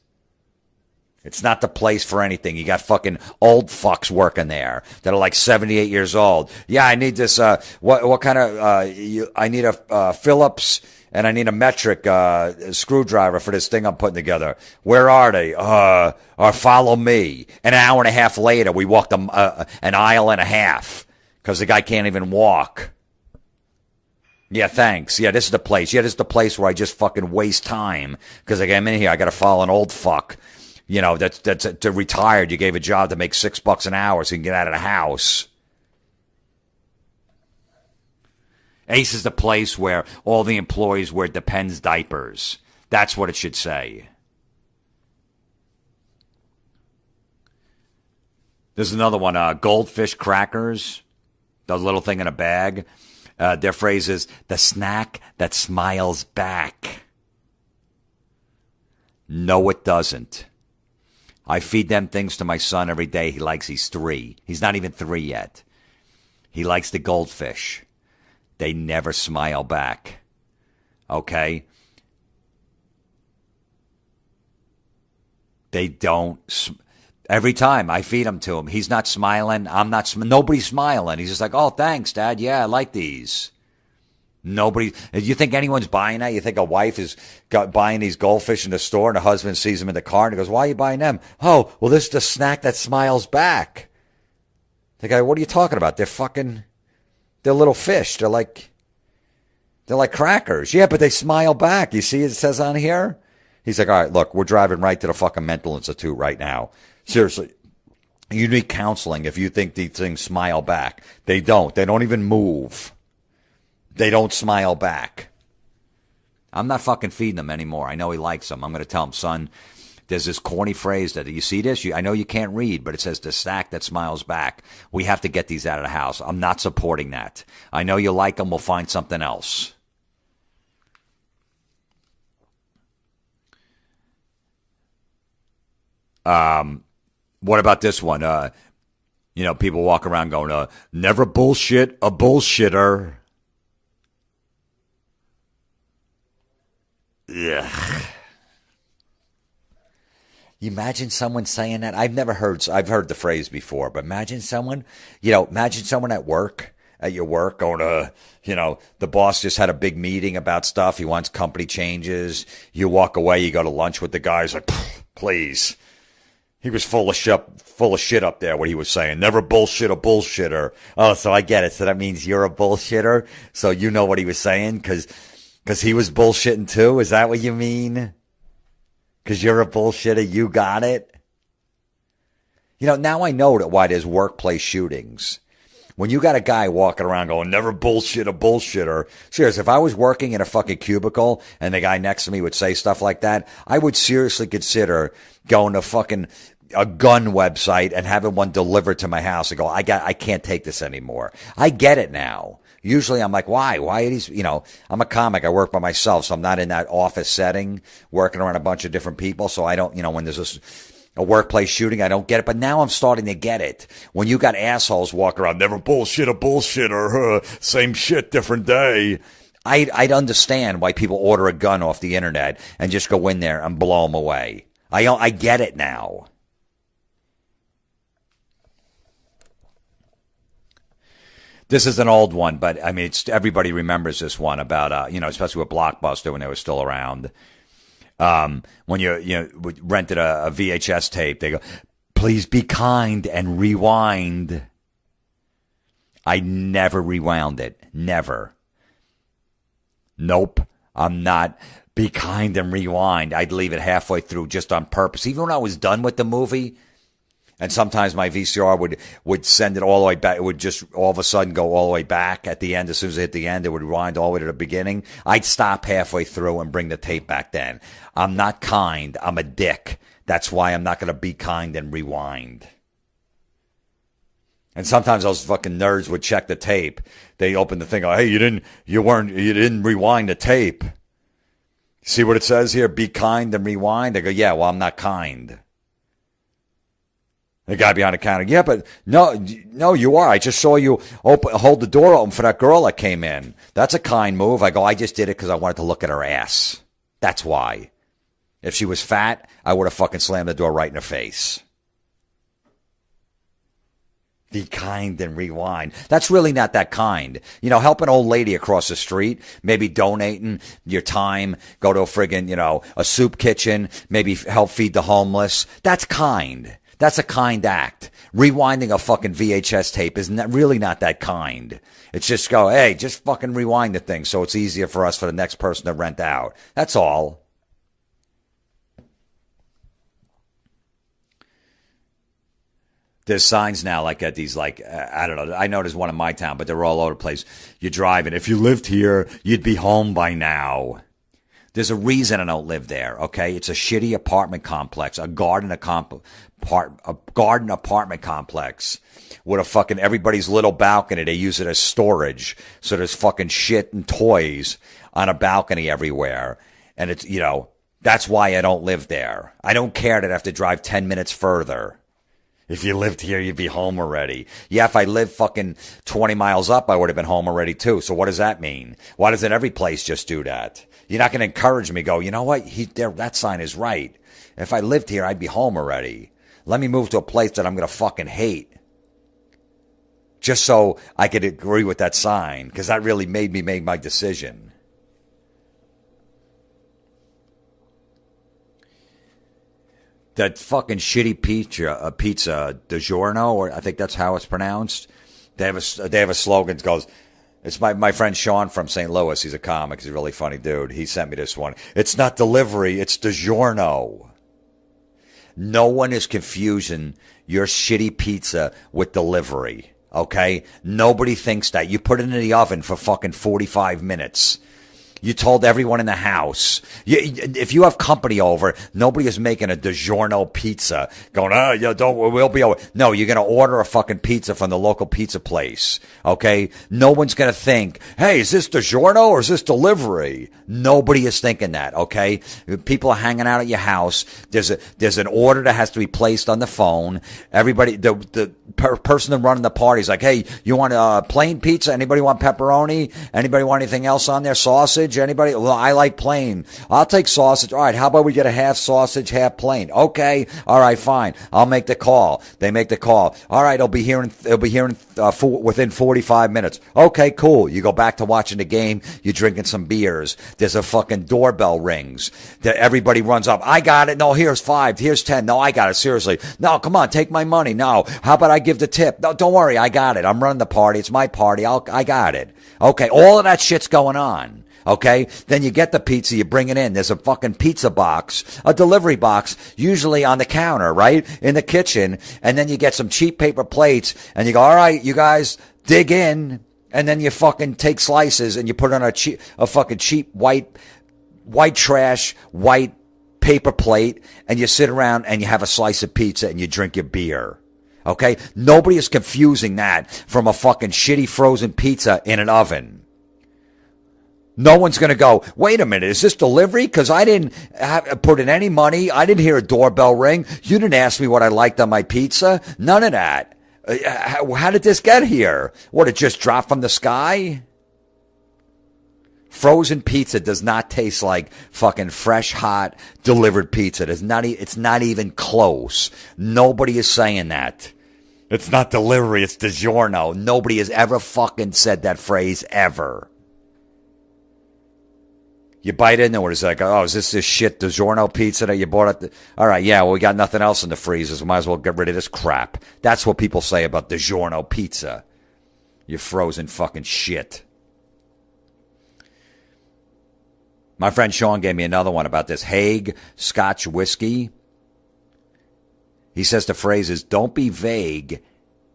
It's not the place for anything. You got fucking old fucks working there that are like 78 years old. Yeah, I need this, what kind of, I need a Phillips and I need a metric, screwdriver for this thing I'm putting together. Where are they? Or follow me. An hour and a half later, we walked an aisle and a half because the guy can't even walk. Yeah, thanks. Yeah, this is the place. Yeah, this is the place where I just fucking waste time because I came in here. I got to follow an old fuck. You know, that's retired. You gave a job to make $6 an hour so you can get out of the house. Ace is the place where all the employees wear Depends diapers. That's what it should say. There's another one, goldfish crackers. The little thing in a bag. Their phrase is, the snack that smiles back. No, it doesn't. I feed them things to my son every day. He's 3. He's not even 3 yet. He likes the goldfish. They never smile back. Okay? They don't. Every time I feed them to him, he's not smiling. I'm not. Nobody's smiling. He's just like, oh, thanks, Dad. Yeah, I like these. Nobody. You think anyone's buying that? You think a wife is buying these goldfish in the store and the husband sees them in the car and he goes, why are you buying them? Oh, well, this is the snack that smiles back. The guy, what are you talking about? They're little fish. They're like crackers. Yeah, but they smile back. You see, it says on here. He's like, all right, look, we're driving right to the fucking mental institute right now. Seriously. You need counseling if you think these things smile back. They don't. They don't even move. They don't smile back. I'm not fucking feeding them anymore. I know he likes them. I'm going to tell him, son, there's this corny phrase that, you see this? I know you can't read, but it says the snack that smiles back. We have to get these out of the house. I'm not supporting that. I know you like them. We'll find something else. What about this one? People walk around going, never bullshit a bullshitter. Ugh. You imagine someone saying that? I've heard the phrase before, but imagine someone at work, at your work going the boss just had a big meeting about stuff. He wants company changes. You walk away, you go to lunch with the guys like, please. He was full of shit up there, what he was saying. Never bullshit a bullshitter. Oh, so I get it. So that means you're a bullshitter? So you know what he was saying? Because he was bullshitting too? Is that what you mean? Because you're a bullshitter, you got it? Now I know why there's workplace shootings. When you got a guy walking around going, never bullshit a bullshitter. Seriously, if I was working in a fucking cubicle and the guy next to me would say stuff like that, I would seriously consider going to fucking a gun website and having one delivered to my house and go, I can't take this anymore. I get it now. Usually I'm like, why? Why are these, I'm a comic. I work by myself, so I'm not in that office setting working around a bunch of different people. So I don't, when there's a workplace shooting, I don't get it. But now I'm starting to get it. When you got assholes walking around, never bullshit a bullshitter, same shit, different day. I'd understand why people order a gun off the internet and just go in there and blow them away. I get it now. This is an old one, but I mean, everybody remembers this one about, especially with Blockbuster when they were still around. When you rented a VHS tape, they go, please be kind and rewind. I never rewound it. Never. Nope. I'm not. Be kind and rewind. I'd leave it halfway through just on purpose. Even when I was done with the movie, and sometimes my VCR would send it all the way back. It would just all of a sudden go all the way back at the end. As soon as it hit the end, it would rewind all the way to the beginning. I'd stop halfway through and bring the tape back then. I'm not kind. I'm a dick. That's why I'm not going to be kind and rewind. And sometimes those fucking nerds would check the tape. They open the thing. Oh, hey, you didn't rewind the tape. See what it says here? Be kind and rewind. They go, yeah, well, I'm not kind. The guy behind the counter, yeah, but no, you are. I just saw you hold the door open for that girl that came in. That's a kind move. I go, I just did it because I wanted to look at her ass. That's why. If she was fat, I would have fucking slammed the door right in her face. Be kind and rewind. That's really not that kind. You know, help an old lady across the street, maybe donating your time, go to a friggin', you know, a soup kitchen, maybe help feed the homeless. That's kind. That's a kind act. Rewinding a fucking VHS tape is really not that kind. It's just go, hey, just fucking rewind the thing so it's easier for us for the next person to rent out. That's all. There's signs now like at these, like, I don't know. I know there's one in my town, but they're all over the place. You're driving. If you lived here, you'd be home by now. There's a reason I don't live there, okay? It's a shitty apartment complex, a garden apartment complex with a fucking everybody's little balcony. They use it as storage. So there's fucking shit and toys on a balcony everywhere. And it's, you know, that's why I don't live there. I don't care that I have to drive 10 minutes further. If you lived here, you'd be home already. Yeah, if I lived fucking 20 miles up, I would have been home already too. So what does that mean? Why doesn't every place just do that? You're not going to encourage me, go, you know what? That sign is right. If I lived here, I'd be home already. Let me move to a place that I'm going to fucking hate. Just so I could agree with that sign, because that really made me make my decision. That fucking shitty pizza DiGiorno, or I think that's how it's pronounced. They have a slogan that goes, it's my friend Sean from St. Louis. He's a comic. He's a really funny dude. He sent me this one. It's not delivery. It's DiGiorno. No one is confusing your shitty pizza with delivery. Okay? Nobody thinks that. You put it in the oven for fucking 45 minutes. You told everyone in the house. If you have company over, nobody is making a DiGiorno pizza. Going, we'll be over. No, you're going to order a fucking pizza from the local pizza place. Okay? No one's going to think, hey, is this DiGiorno or is this delivery? Nobody is thinking that. Okay? People are hanging out at your house. There's an order that has to be placed on the phone. Everybody, the person running the party is like, hey, you want a plain pizza? Anybody want pepperoni? Anybody want anything else on there? Sausage? Anybody? Well, I like plain. I'll take sausage. All right, how about we get a half sausage, half plain? Okay. All right, fine. I'll make the call. They make the call. All right, it'll be here within 45 minutes. Okay, cool. You go back to watching the game. You're drinking some beers. There's a fucking doorbell rings. Everybody runs up. I got it. No, here's 5. Here's 10. No, I got it. Seriously. No, come on. Take my money. No. How about I give the tip? No, don't worry. I got it. I'm running the party. It's my party. I got it. Okay. All of that shit's going on. Okay, then you get the pizza, you bring it in. There's a fucking pizza box, a delivery box, usually on the counter, right? In the kitchen. And then you get some cheap paper plates and you go, all right, you guys dig in. And then you fucking take slices and you put it on a fucking cheap white trash, white paper plate. And you sit around and you have a slice of pizza and you drink your beer. Okay, nobody is confusing that from a fucking shitty frozen pizza in an oven. No one's going to go, wait a minute, is this delivery? Because I didn't put in any money. I didn't hear a doorbell ring. You didn't ask me what I liked on my pizza. None of that. How did this get here? What, it just dropped from the sky? Frozen pizza does not taste like fucking fresh, hot, delivered pizza. It's not even close. Nobody is saying that. It's not delivery, it's DiGiorno. Nobody has ever fucking said that phrase ever. You bite into it, it's like, oh, is this shit DiGiorno pizza that you bought all right, yeah, well, we got nothing else in the freezer, so might as well get rid of this crap. That's what people say about DiGiorno pizza. You frozen fucking shit. My friend Sean gave me another one about this Haig Scotch whiskey. He says the phrase is, don't be vague,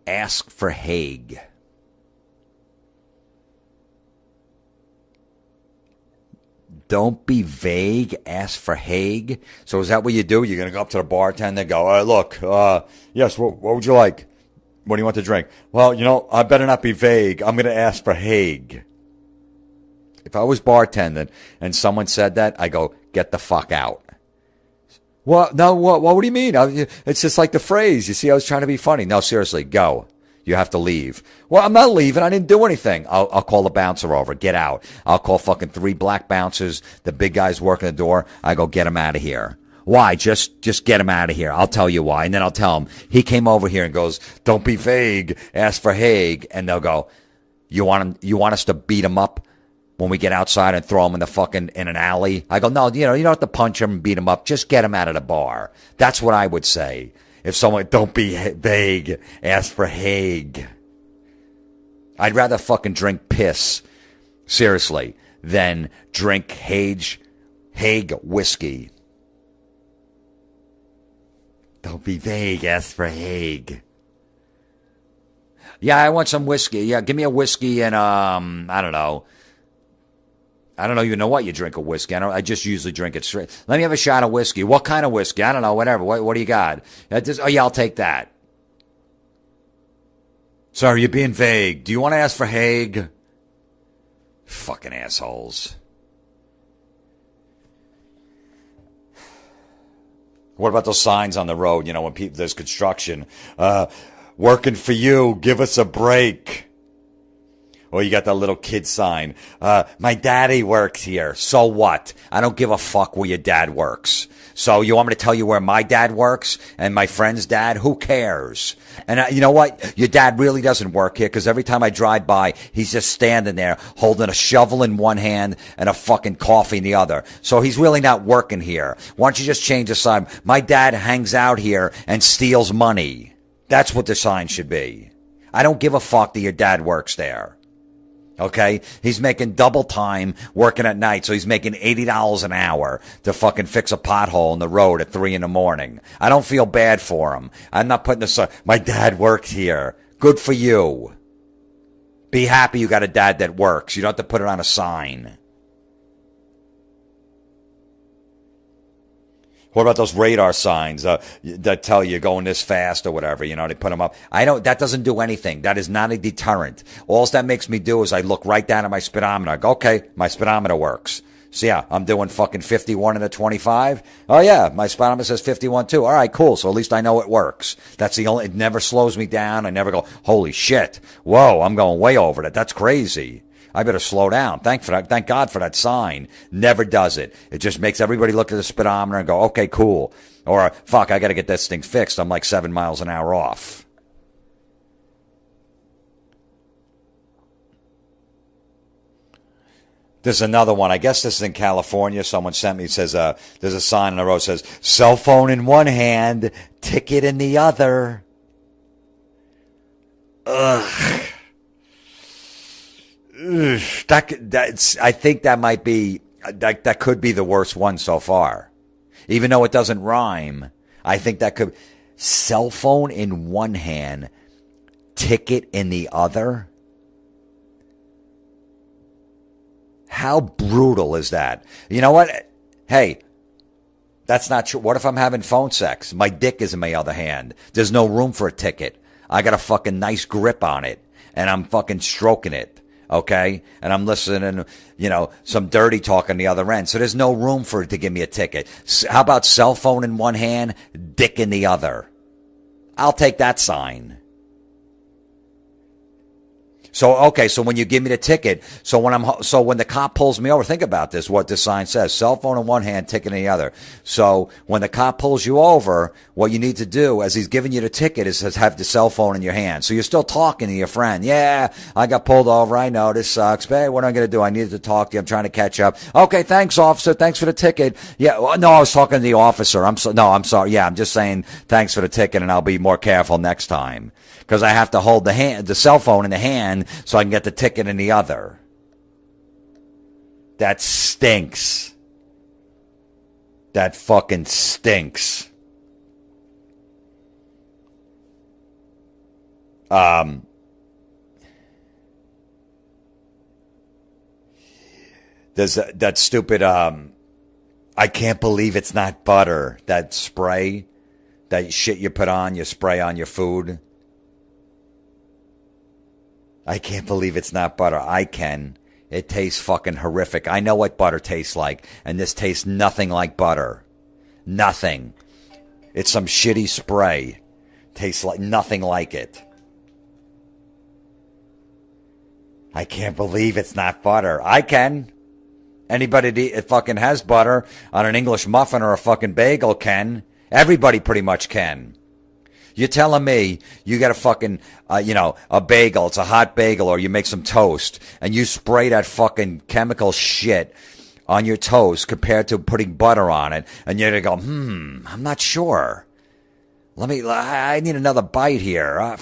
ask for Haig. Don't be vague, ask for Haig. So is that what you do? You're going to go up to the bartender and go, all right, look, yes, what would you like? What do you want to drink? Well, I better not be vague. I'm going to ask for Haig. If I was bartending and someone said that, I go, get the fuck out. What? No, what do you mean? It's just like the phrase. You see, I was trying to be funny. No, seriously, go. You have to leave. Well, I'm not leaving. I didn't do anything. I'll call the bouncer over. Get out. I'll call fucking 3 black bouncers. The big guys working the door. I go, get him out of here. Why? Just get him out of here. I'll tell you why. And then I'll tell him, he came over here and goes, don't be vague. Ask for Haig. And they'll go, you want us to beat him up when we get outside and throw him in an alley? I go, no, you don't have to punch him and beat him up. Just get him out of the bar. That's what I would say. If someone, don't be vague, ask for Haig. I'd rather fucking drink piss, seriously, than drink Haig whiskey. Don't be vague, ask for Haig. Yeah, I want some whiskey. Yeah, give me a whiskey and, I don't know. I don't even know what you drink of whiskey. I just usually drink it straight. Let me have a shot of whiskey. What kind of whiskey? I don't know, whatever. What do you got? Yeah, I'll take that. Sorry, you're being vague. Do you want to ask for Haig? Fucking assholes. What about those signs on the road, when there's construction? Working for you. Give us a break. Or you got that little kid sign. My daddy works here. So what? I don't give a fuck where your dad works. So you want me to tell you where my dad works and my friend's dad? Who cares? And you know what? Your dad really doesn't work here because every time I drive by, he's just standing there holding a shovel in one hand and a fucking coffee in the other. So he's really not working here. Why don't you just change the sign? My dad hangs out here and steals money. That's what the sign should be. I don't give a fuck that your dad works there. Okay? He's making double time working at night, so he's making $80 an hour to fucking fix a pothole in the road at 3 a.m. I don't feel bad for him. I'm not putting this, my dad works here. Good for you. Be happy you got a dad that works. You don't have to put it on a sign. What about those radar signs that tell you going this fast or whatever? They put them up. That doesn't do anything. That is not a deterrent. All that makes me do is I look right down at my speedometer. I go, okay, my speedometer works. So yeah, I'm doing fucking 51 and a 25. Oh yeah, my speedometer says 51 too. All right, cool. So at least I know it works. It never slows me down. I never go, holy shit. Whoa, I'm going way over that. That's crazy. I better slow down. Thank God for that sign. Never does it. It just makes everybody look at the speedometer and go, okay, cool. Or, fuck, I got to get this thing fixed. I'm like 7 miles an hour off. There's another one. I guess this is in California. Someone sent me. It says, there's a sign on the road that says, cell phone in one hand, ticket in the other. Ugh. I think that might be, that could be the worst one so far. Even though it doesn't rhyme, I think that could, cell phone in one hand, ticket in the other. How brutal is that? You know what? Hey, that's not true. What if I'm having phone sex? My dick is in my other hand. There's no room for a ticket. I got a fucking nice grip on it, and I'm fucking stroking it. Okay? And I'm listening, some dirty talk on the other end. So there's no room for it to give me a ticket. How about cell phone in one hand, dick in the other? I'll take that sign. So when you give me the ticket, so when the cop pulls me over, think about this, what this sign says, cell phone in one hand, ticket in the other. So when the cop pulls you over, what you need to do as he's giving you the ticket is have the cell phone in your hand. So you're still talking to your friend. Yeah, I got pulled over. I know this sucks. But hey, what am I going to do? I needed to talk to you. I'm trying to catch up. Okay, thanks, officer. Thanks for the ticket. Yeah, well, no, I was talking to the officer. I'm sorry. Yeah, I'm just saying thanks for the ticket, and I'll be more careful next time. Because I have to hold the cell phone in the hand so I can get the ticket in the other. That stinks. That fucking stinks. There's that stupid, I can't believe it's not butter. That spray, that shit you put on, you spray on your food. I can't believe it's not butter. I can. It tastes fucking horrific. I know what butter tastes like, and this tastes nothing like butter. Nothing. It's some shitty spray. Tastes like nothing like it. I can't believe it's not butter. I can. Anybody that fucking has butter on an English muffin or a fucking bagel can. Everybody pretty much can. You're telling me you got a fucking, a bagel, it's a hot bagel, or you make some toast, and you spray that fucking chemical shit on your toast compared to putting butter on it, and you're going to go, I'm not sure. I need another bite here.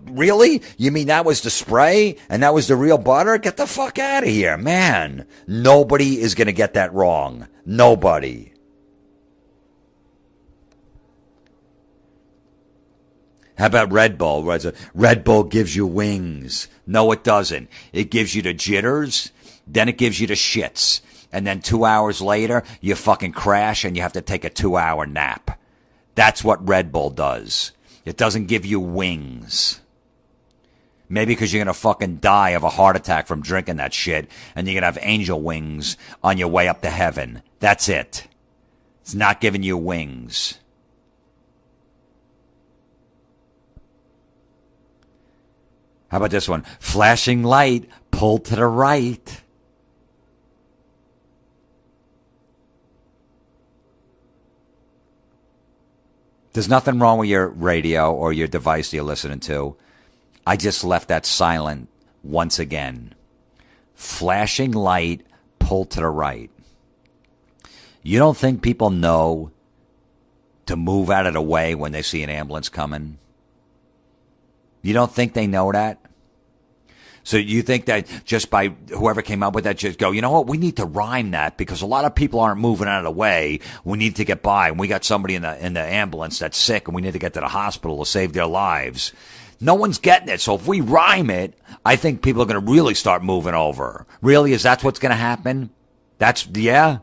Really? You mean that was the spray and that was the real butter? Get the fuck out of here, man. Nobody is going to get that wrong. Nobody. How about Red Bull? Red Bull gives you wings. No, it doesn't. It gives you the jitters, then it gives you the shits. And then 2 hours later, you fucking crash and you have to take a 2-hour nap. That's what Red Bull does. It doesn't give you wings. Maybe because you're going to fucking die of a heart attack from drinking that shit, and you're going to have angel wings on your way up to heaven. That's it. It's not giving you wings. How about this one? Flashing light, pull to the right. There's nothing wrong with your radio or your device you're listening to. I just left that silent once again. Flashing light, pull to the right. You don't think people know to move out of the way when they see an ambulance coming? You don't think they know that? So you think that just by whoever came up with that, just go, you know what, we need to rhyme that because a lot of people aren't moving out of the way. We need to get by. And we got somebody in the ambulance that's sick and we need to get to the hospital to save their lives. No one's getting it. So if we rhyme it, I think people are going to really start moving over. Really? Is that what's going to happen? Yeah.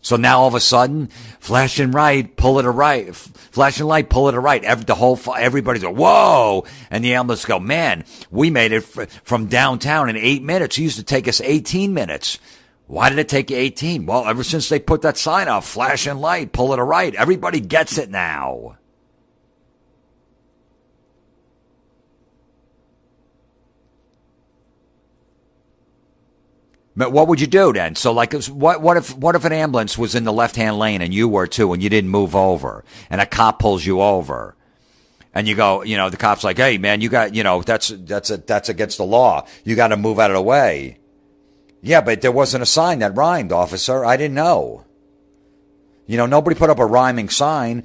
So now all of a sudden, flashing right, pull it to right. Flashing light, pull it to right. Everybody's go, whoa. And the ambulance go, man, we made it from downtown in 8 minutes. It used to take us 18 minutes. Why did it take you 18? Well, ever since they put that sign up, flashing light, pull it to right. Everybody gets it now. But what would you do then? So like, what if an ambulance was in the left-hand lane and you were too and you didn't move over and a cop pulls you over and you go, the cop's like, hey man, you got, that's against the law. You got to move out of the way. Yeah, but there wasn't a sign that rhymed, officer. I didn't know. Nobody put up a rhyming sign,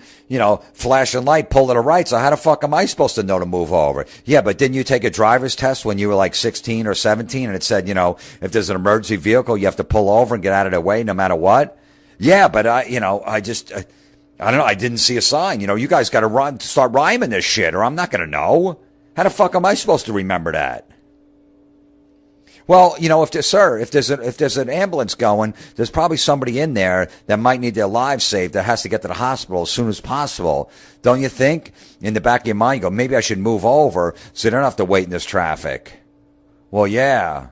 flashing light, pull to the right. So how the fuck am I supposed to know to move over? Yeah, but didn't you take a driver's test when you were like 16 or 17 and it said, if there's an emergency vehicle, you have to pull over and get out of the way no matter what? Yeah, but I don't know. I didn't see a sign. You guys got to start rhyming this shit or I'm not going to know. How the fuck am I supposed to remember that? Well, if there's an ambulance going, there's probably somebody in there that might need their lives saved that has to get to the hospital as soon as possible. Don't you think? In the back of your mind, you go, maybe I should move over so they don't have to wait in this traffic. Well, yeah.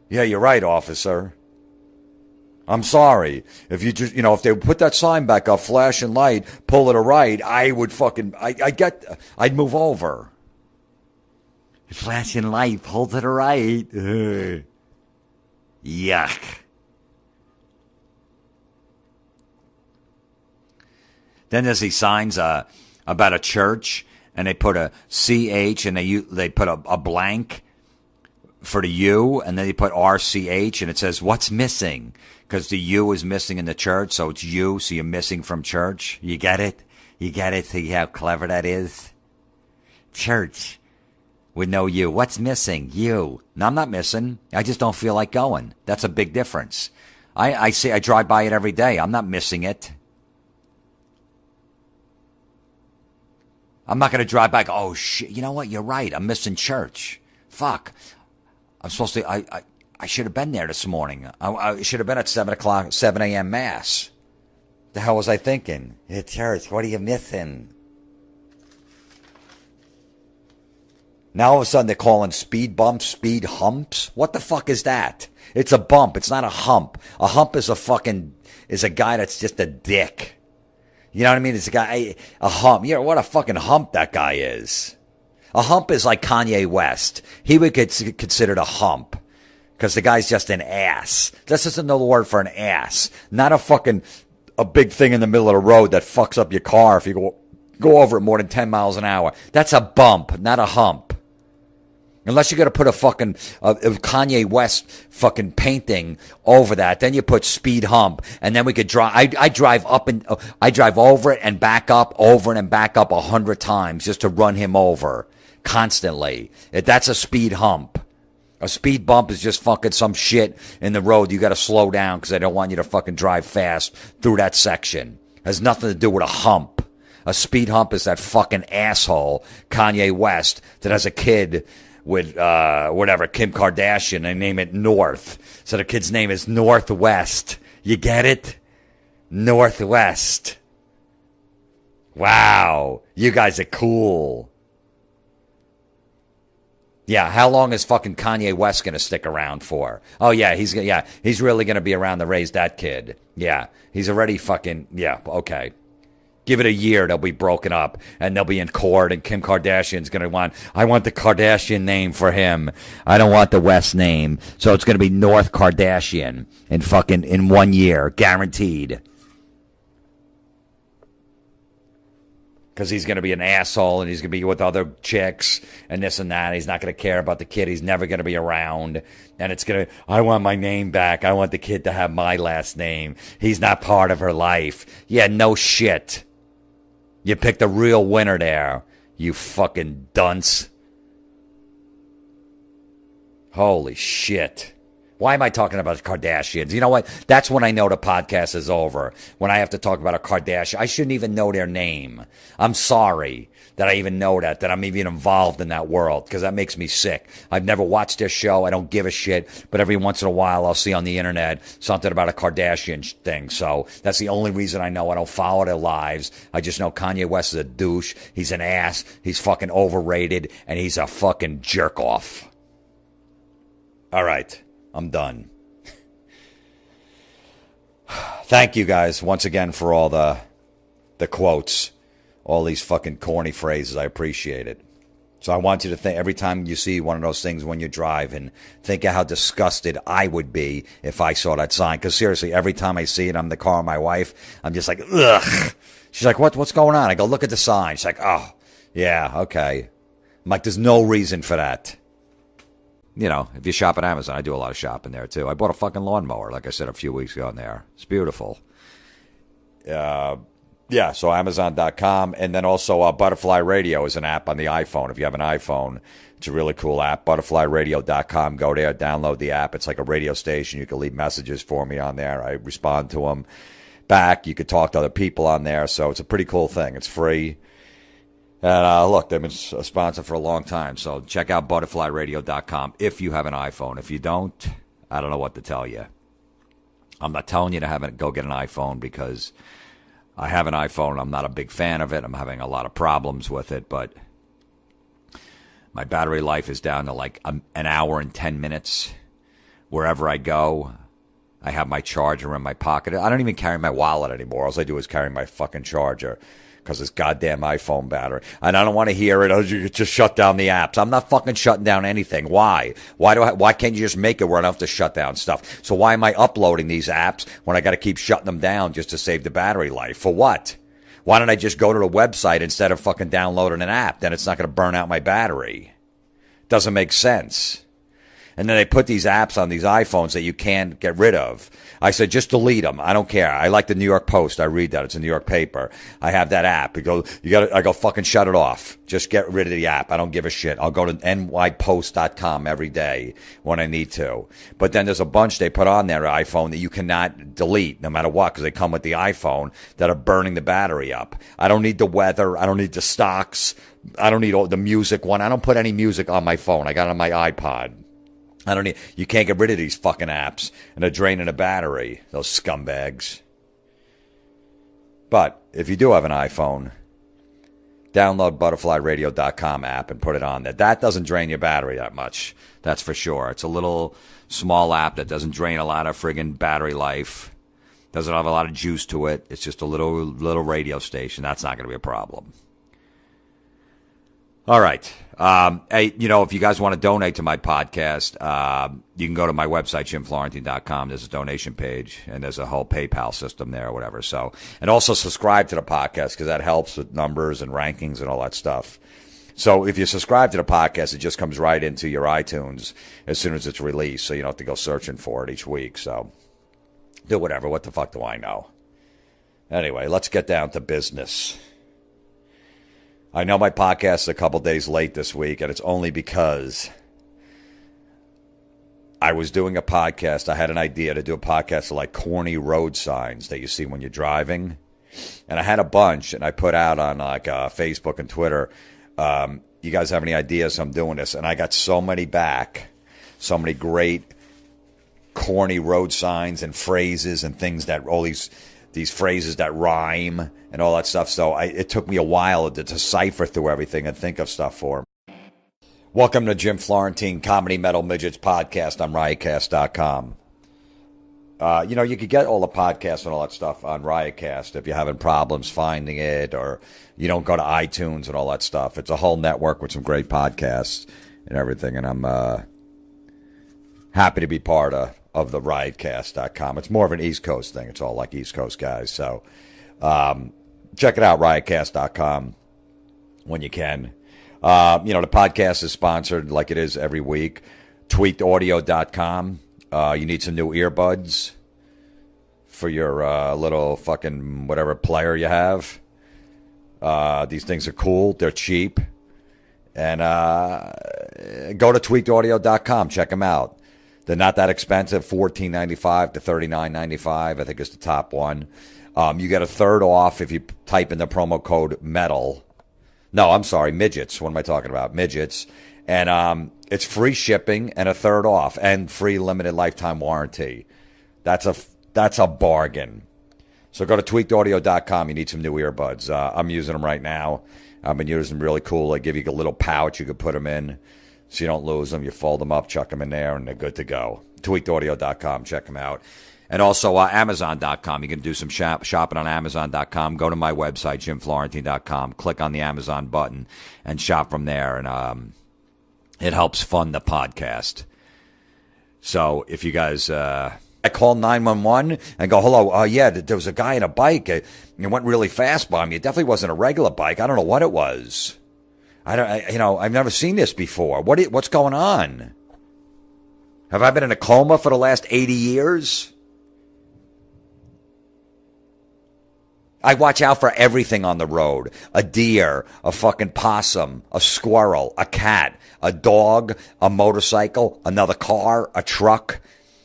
Yeah, you're right, officer. I'm sorry. If you just, if they put that sign back up, flashing light, pull it to right, I would I'd move over. Flashing light, pull to the right. Yuck. Then there's these signs about a church, and they put a CH, and they put a blank for the U, and then they put RCH, and it says, what's missing? Because the U is missing in the church, so it's you, so you're missing from church. You get it? You get it? See how clever that is? Church. With no you. What's missing? You. No, I'm not missing. I just don't feel like going. That's a big difference. I drive by it every day. I'm not missing it. I'm not going to drive back. Oh, shit. You know what? You're right. I'm missing church. Fuck. I'm supposed to, I should have been there this morning. I should have been at 7 a.m. mass. The hell was I thinking? Hey, church, what are you missing? Now all of a sudden they're calling speed bumps, speed humps. What the fuck is that? It's a bump. It's not a hump. A hump is a guy that's just a dick. You know what I mean? It's a hump. What a fucking hump that guy is. A hump is like Kanye West. He would get considered a hump. Because the guy's just an ass. That's just another word for an ass. Not a big thing in the middle of the road that fucks up your car if you go over it more than 10 miles an hour. That's a bump, not a hump. Unless you're going to put a Kanye West fucking painting over that. Then you put speed hump. And then we could drive. I drive over it and back up, over it and back up 100 times just to run him over constantly. That's a speed hump. A speed bump is just fucking some shit in the road. You got to slow down because I don't want you to fucking drive fast through that section. It has nothing to do with a hump. A speed hump is that fucking asshole, Kanye West, that has a kid with, Kim Kardashian. They name it North. So the kid's name is Northwest. You get it? Northwest. Wow. You guys are cool. Yeah, how long is fucking Kanye West going to stick around for? Oh, yeah, he's really going to be around to raise that kid. Yeah, he's already fucking, yeah, okay. Give it a year, they'll be broken up, and they'll be in court, and Kim Kardashian's going to I want the Kardashian name for him. I don't want the West name. So it's going to be North Kardashian in 1 year, guaranteed. Because he's going to be an asshole, and he's going to be with other chicks, and this and that. He's not going to care about the kid. He's never going to be around. And it's going to, I want my name back. I want the kid to have my last name. He's not part of her life. Yeah, no shit. You picked a real winner there, you fucking dunce. Holy shit. Why am I talking about Kardashians? You know what? That's when I know the podcast is over. When I have to talk about a Kardashian. I shouldn't even know their name. I'm sorry that I even know that I'm even involved in that world, because that makes me sick. I've never watched their show. I don't give a shit. But every once in a while, I'll see on the internet something about a Kardashian thing. So that's the only reason I know. I don't follow their lives. I just know Kanye West is a douche. He's an ass. He's fucking overrated. And he's a fucking jerk off. All right. I'm done. Thank you guys once again for all the quotes, all these fucking corny phrases. I appreciate it. So I want you to think, every time you see one of those things when you drive, and think of how disgusted I would be if I saw that sign. Because seriously, every time I see it, I'm in the car with my wife, I'm just like, ugh. She's like, what's going on? I go, look at the sign. She's like, oh, yeah, okay. I'm like, there's no reason for that. You know, if you shop at Amazon, I do a lot of shopping there, too. I bought a fucking lawnmower, like I said a few weeks ago in there. It's beautiful. Yeah, so Amazon.com. And then also Butterfly Radio is an app on the iPhone. If you have an iPhone, it's a really cool app. ButterflyRadio.com. Go there, download the app. It's like a radio station. You can leave messages for me on there. I respond to them back. You could talk to other people on there. So it's a pretty cool thing. It's free. And look, they've been a sponsor for a long time. So check out butterflyradio.com if you have an iPhone. If you don't, I don't know what to tell you. I'm not telling you to go get an iPhone because I have an iPhone. I'm not a big fan of it. I'm having a lot of problems with it. But my battery life is down to like an hour and 10 minutes. Wherever I go, I have my charger in my pocket. I don't even carry my wallet anymore. All I do is carry my fucking charger. Because it's goddamn iPhone battery. And I don't want to hear it. Oh, you just shut down the apps. I'm not fucking shutting down anything. Why? Why can't you just make it where I don't have to shut down stuff? So why am I uploading these apps when I got to keep shutting them down just to save the battery life? For what? Why don't I just go to the website instead of fucking downloading an app? Then it's not going to burn out my battery. Doesn't make sense. And then they put these apps on these iPhones that you can't get rid of. I said, just delete them. I don't care. I like the New York Post. I read that. It's a New York paper. I have that app. I go fucking shut it off. Just get rid of the app. I don't give a shit. I'll go to nypost.com every day when I need to. But then there's a bunch they put on their iPhone that you cannot delete no matter what, because they come with the iPhone, that are burning the battery up. I don't need the weather. I don't need the stocks. I don't need all the music one. I don't put any music on my phone. I got it on my iPod. You can't get rid of these fucking apps, and they're draining the battery, those scumbags. But if you do have an iPhone, download butterflyradio.com app and put it on there. That doesn't drain your battery that much, that's for sure. It's a little small app that doesn't drain a lot of friggin' battery life. Doesn't have a lot of juice to it. It's just a little radio station. That's not going to be a problem. All right. Hey, if you guys want to donate to my podcast, you can go to my website, jimflorentine.com. There's a donation page, and there's a whole PayPal system there or whatever. So, and also subscribe to the podcast because that helps with numbers and rankings and all that stuff. So if you subscribe to the podcast, it just comes right into your iTunes as soon as it's released, so you don't have to go searching for it each week. So do whatever. What the fuck do I know? Anyway, let's get down to business. I know my podcast is a couple days late this week, and it's only because I was doing a podcast. I had an idea to do a podcast of like corny road signs that you see when you're driving. And I had a bunch, and I put out on like Facebook and Twitter, you guys have any ideas? I'm doing this. And I got so many back, so many great corny road signs and phrases and things that all these phrases that rhyme and all that stuff. So it took me a while to decipher through everything and think of stuff for them. Welcome to Jim Florentine Comedy Metal Midgets Podcast on riotcast.com. You could get all the podcasts and all that stuff on Riotcast if you're having problems finding it or you don't go to iTunes and all that stuff. It's a whole network with some great podcasts and everything, and I'm happy to be part of the riotcast.com. It's more of an East Coast thing. It's all like East Coast guys. So check it out, riotcast.com, when you can. The podcast is sponsored like it is every week. tweakedaudio.com. You need some new earbuds for your little fucking whatever player you have. These things are cool. They're cheap. And go to tweakedaudio.com. Check them out. They're not that expensive, $14.95 to $39.95. I think is the top one. You get a third off if you type in the promo code METAL. No, I'm sorry, midgets. What am I talking about? Midgets. And it's free shipping and a third off and free limited lifetime warranty. That's a bargain. So go to tweakedaudio.com. You need some new earbuds. I'm using them right now. I've been using them really cool. They give you a little pouch you could put them in so you don't lose them. You fold them up, chuck them in there, and they're good to go. Tweakedaudio.com. Check them out. And also Amazon.com. You can do some shopping on Amazon.com. Go to my website, jimflorentine.com. Click on the Amazon button and shop from there. And it helps fund the podcast. So if you guys, I call 911 and go, hello, yeah, there was a guy on a bike. It went really fast by me. It definitely wasn't a regular bike. I don't know what it was. I've never seen this before. What's going on? Have I been in a coma for the last 80 years? I watch out for everything on the road. A deer, a fucking possum, a squirrel, a cat, a dog, a motorcycle, another car, a truck,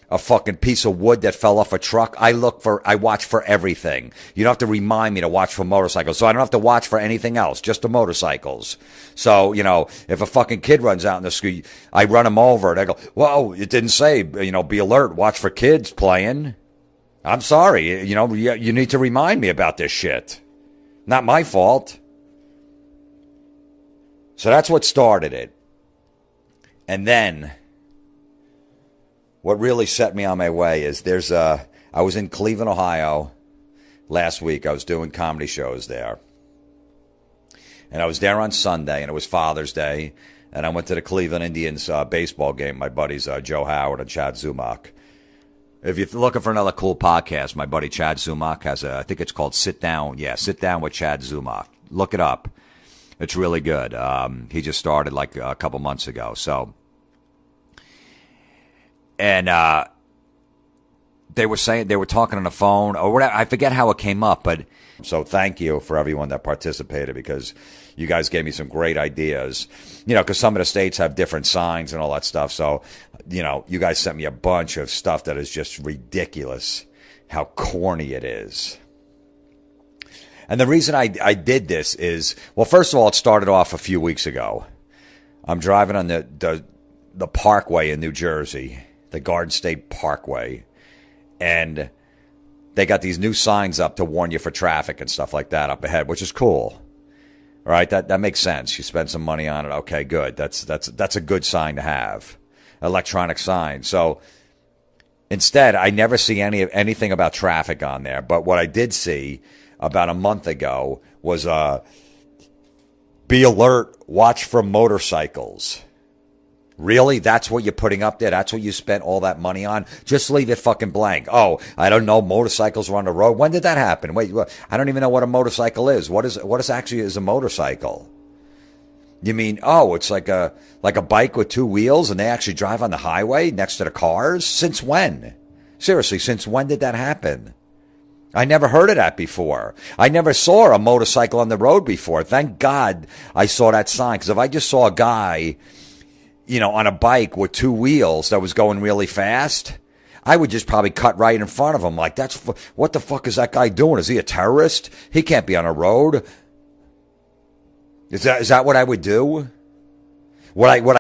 a fucking piece of wood that fell off a truck. I watch for everything. You don't have to remind me to watch for motorcycles. So I don't have to watch for anything else, just the motorcycles. So, if a fucking kid runs out in the street, I run him over and I go, whoa, it didn't say, be alert, watch for kids playing. I'm sorry, you need to remind me about this shit. Not my fault. So that's what started it. And then what really set me on my way is I was in Cleveland, Ohio last week. I was doing comedy shows there. And I was there on Sunday, and it was Father's Day. And I went to the Cleveland Indians baseball game. My buddies Joe Howard and Chad Zumach. If you're looking for another cool podcast, my buddy Chad Zumach has I think it's called Sit Down. Yeah, Sit Down with Chad Zumach. Look it up. It's really good. He just started like a couple months ago. So, and they were talking on the phone or whatever. I forget how it came up, but so thank you for everyone that participated because you guys gave me some great ideas. Because some of the states have different signs and all that stuff. So, you guys sent me a bunch of stuff that is just ridiculous how corny it is. And the reason I did this is, well, first of all, it started off a few weeks ago. I'm driving on the Parkway in New Jersey, the Garden State Parkway, and they got these new signs up to warn you for traffic and stuff like that up ahead, which is cool. All right, that makes sense. You spend some money on it. Okay, good. That's a good sign to have. Electronic sign. So instead, I never see anything about traffic on there. But what I did see about a month ago was Be alert. Watch for motorcycles. Really? That's what you're putting up there? That's what you spent all that money on? Just leave it fucking blank. Oh, I don't know. Motorcycles were on the road. When did that happen? Wait, I don't even know what a motorcycle is. What is actually is a motorcycle? You mean, oh, it's like a bike with two wheels and they actually drive on the highway next to the cars? Since when? Seriously, since when did that happen? I never heard of that before. I never saw a motorcycle on the road before. Thank God I saw that sign, because if I just saw a guy, on a bike with two wheels that was going really fast, I would just probably cut right in front of him. Like, what the fuck is that guy doing? Is he a terrorist? He can't be on a road. Is that what I would do? Would I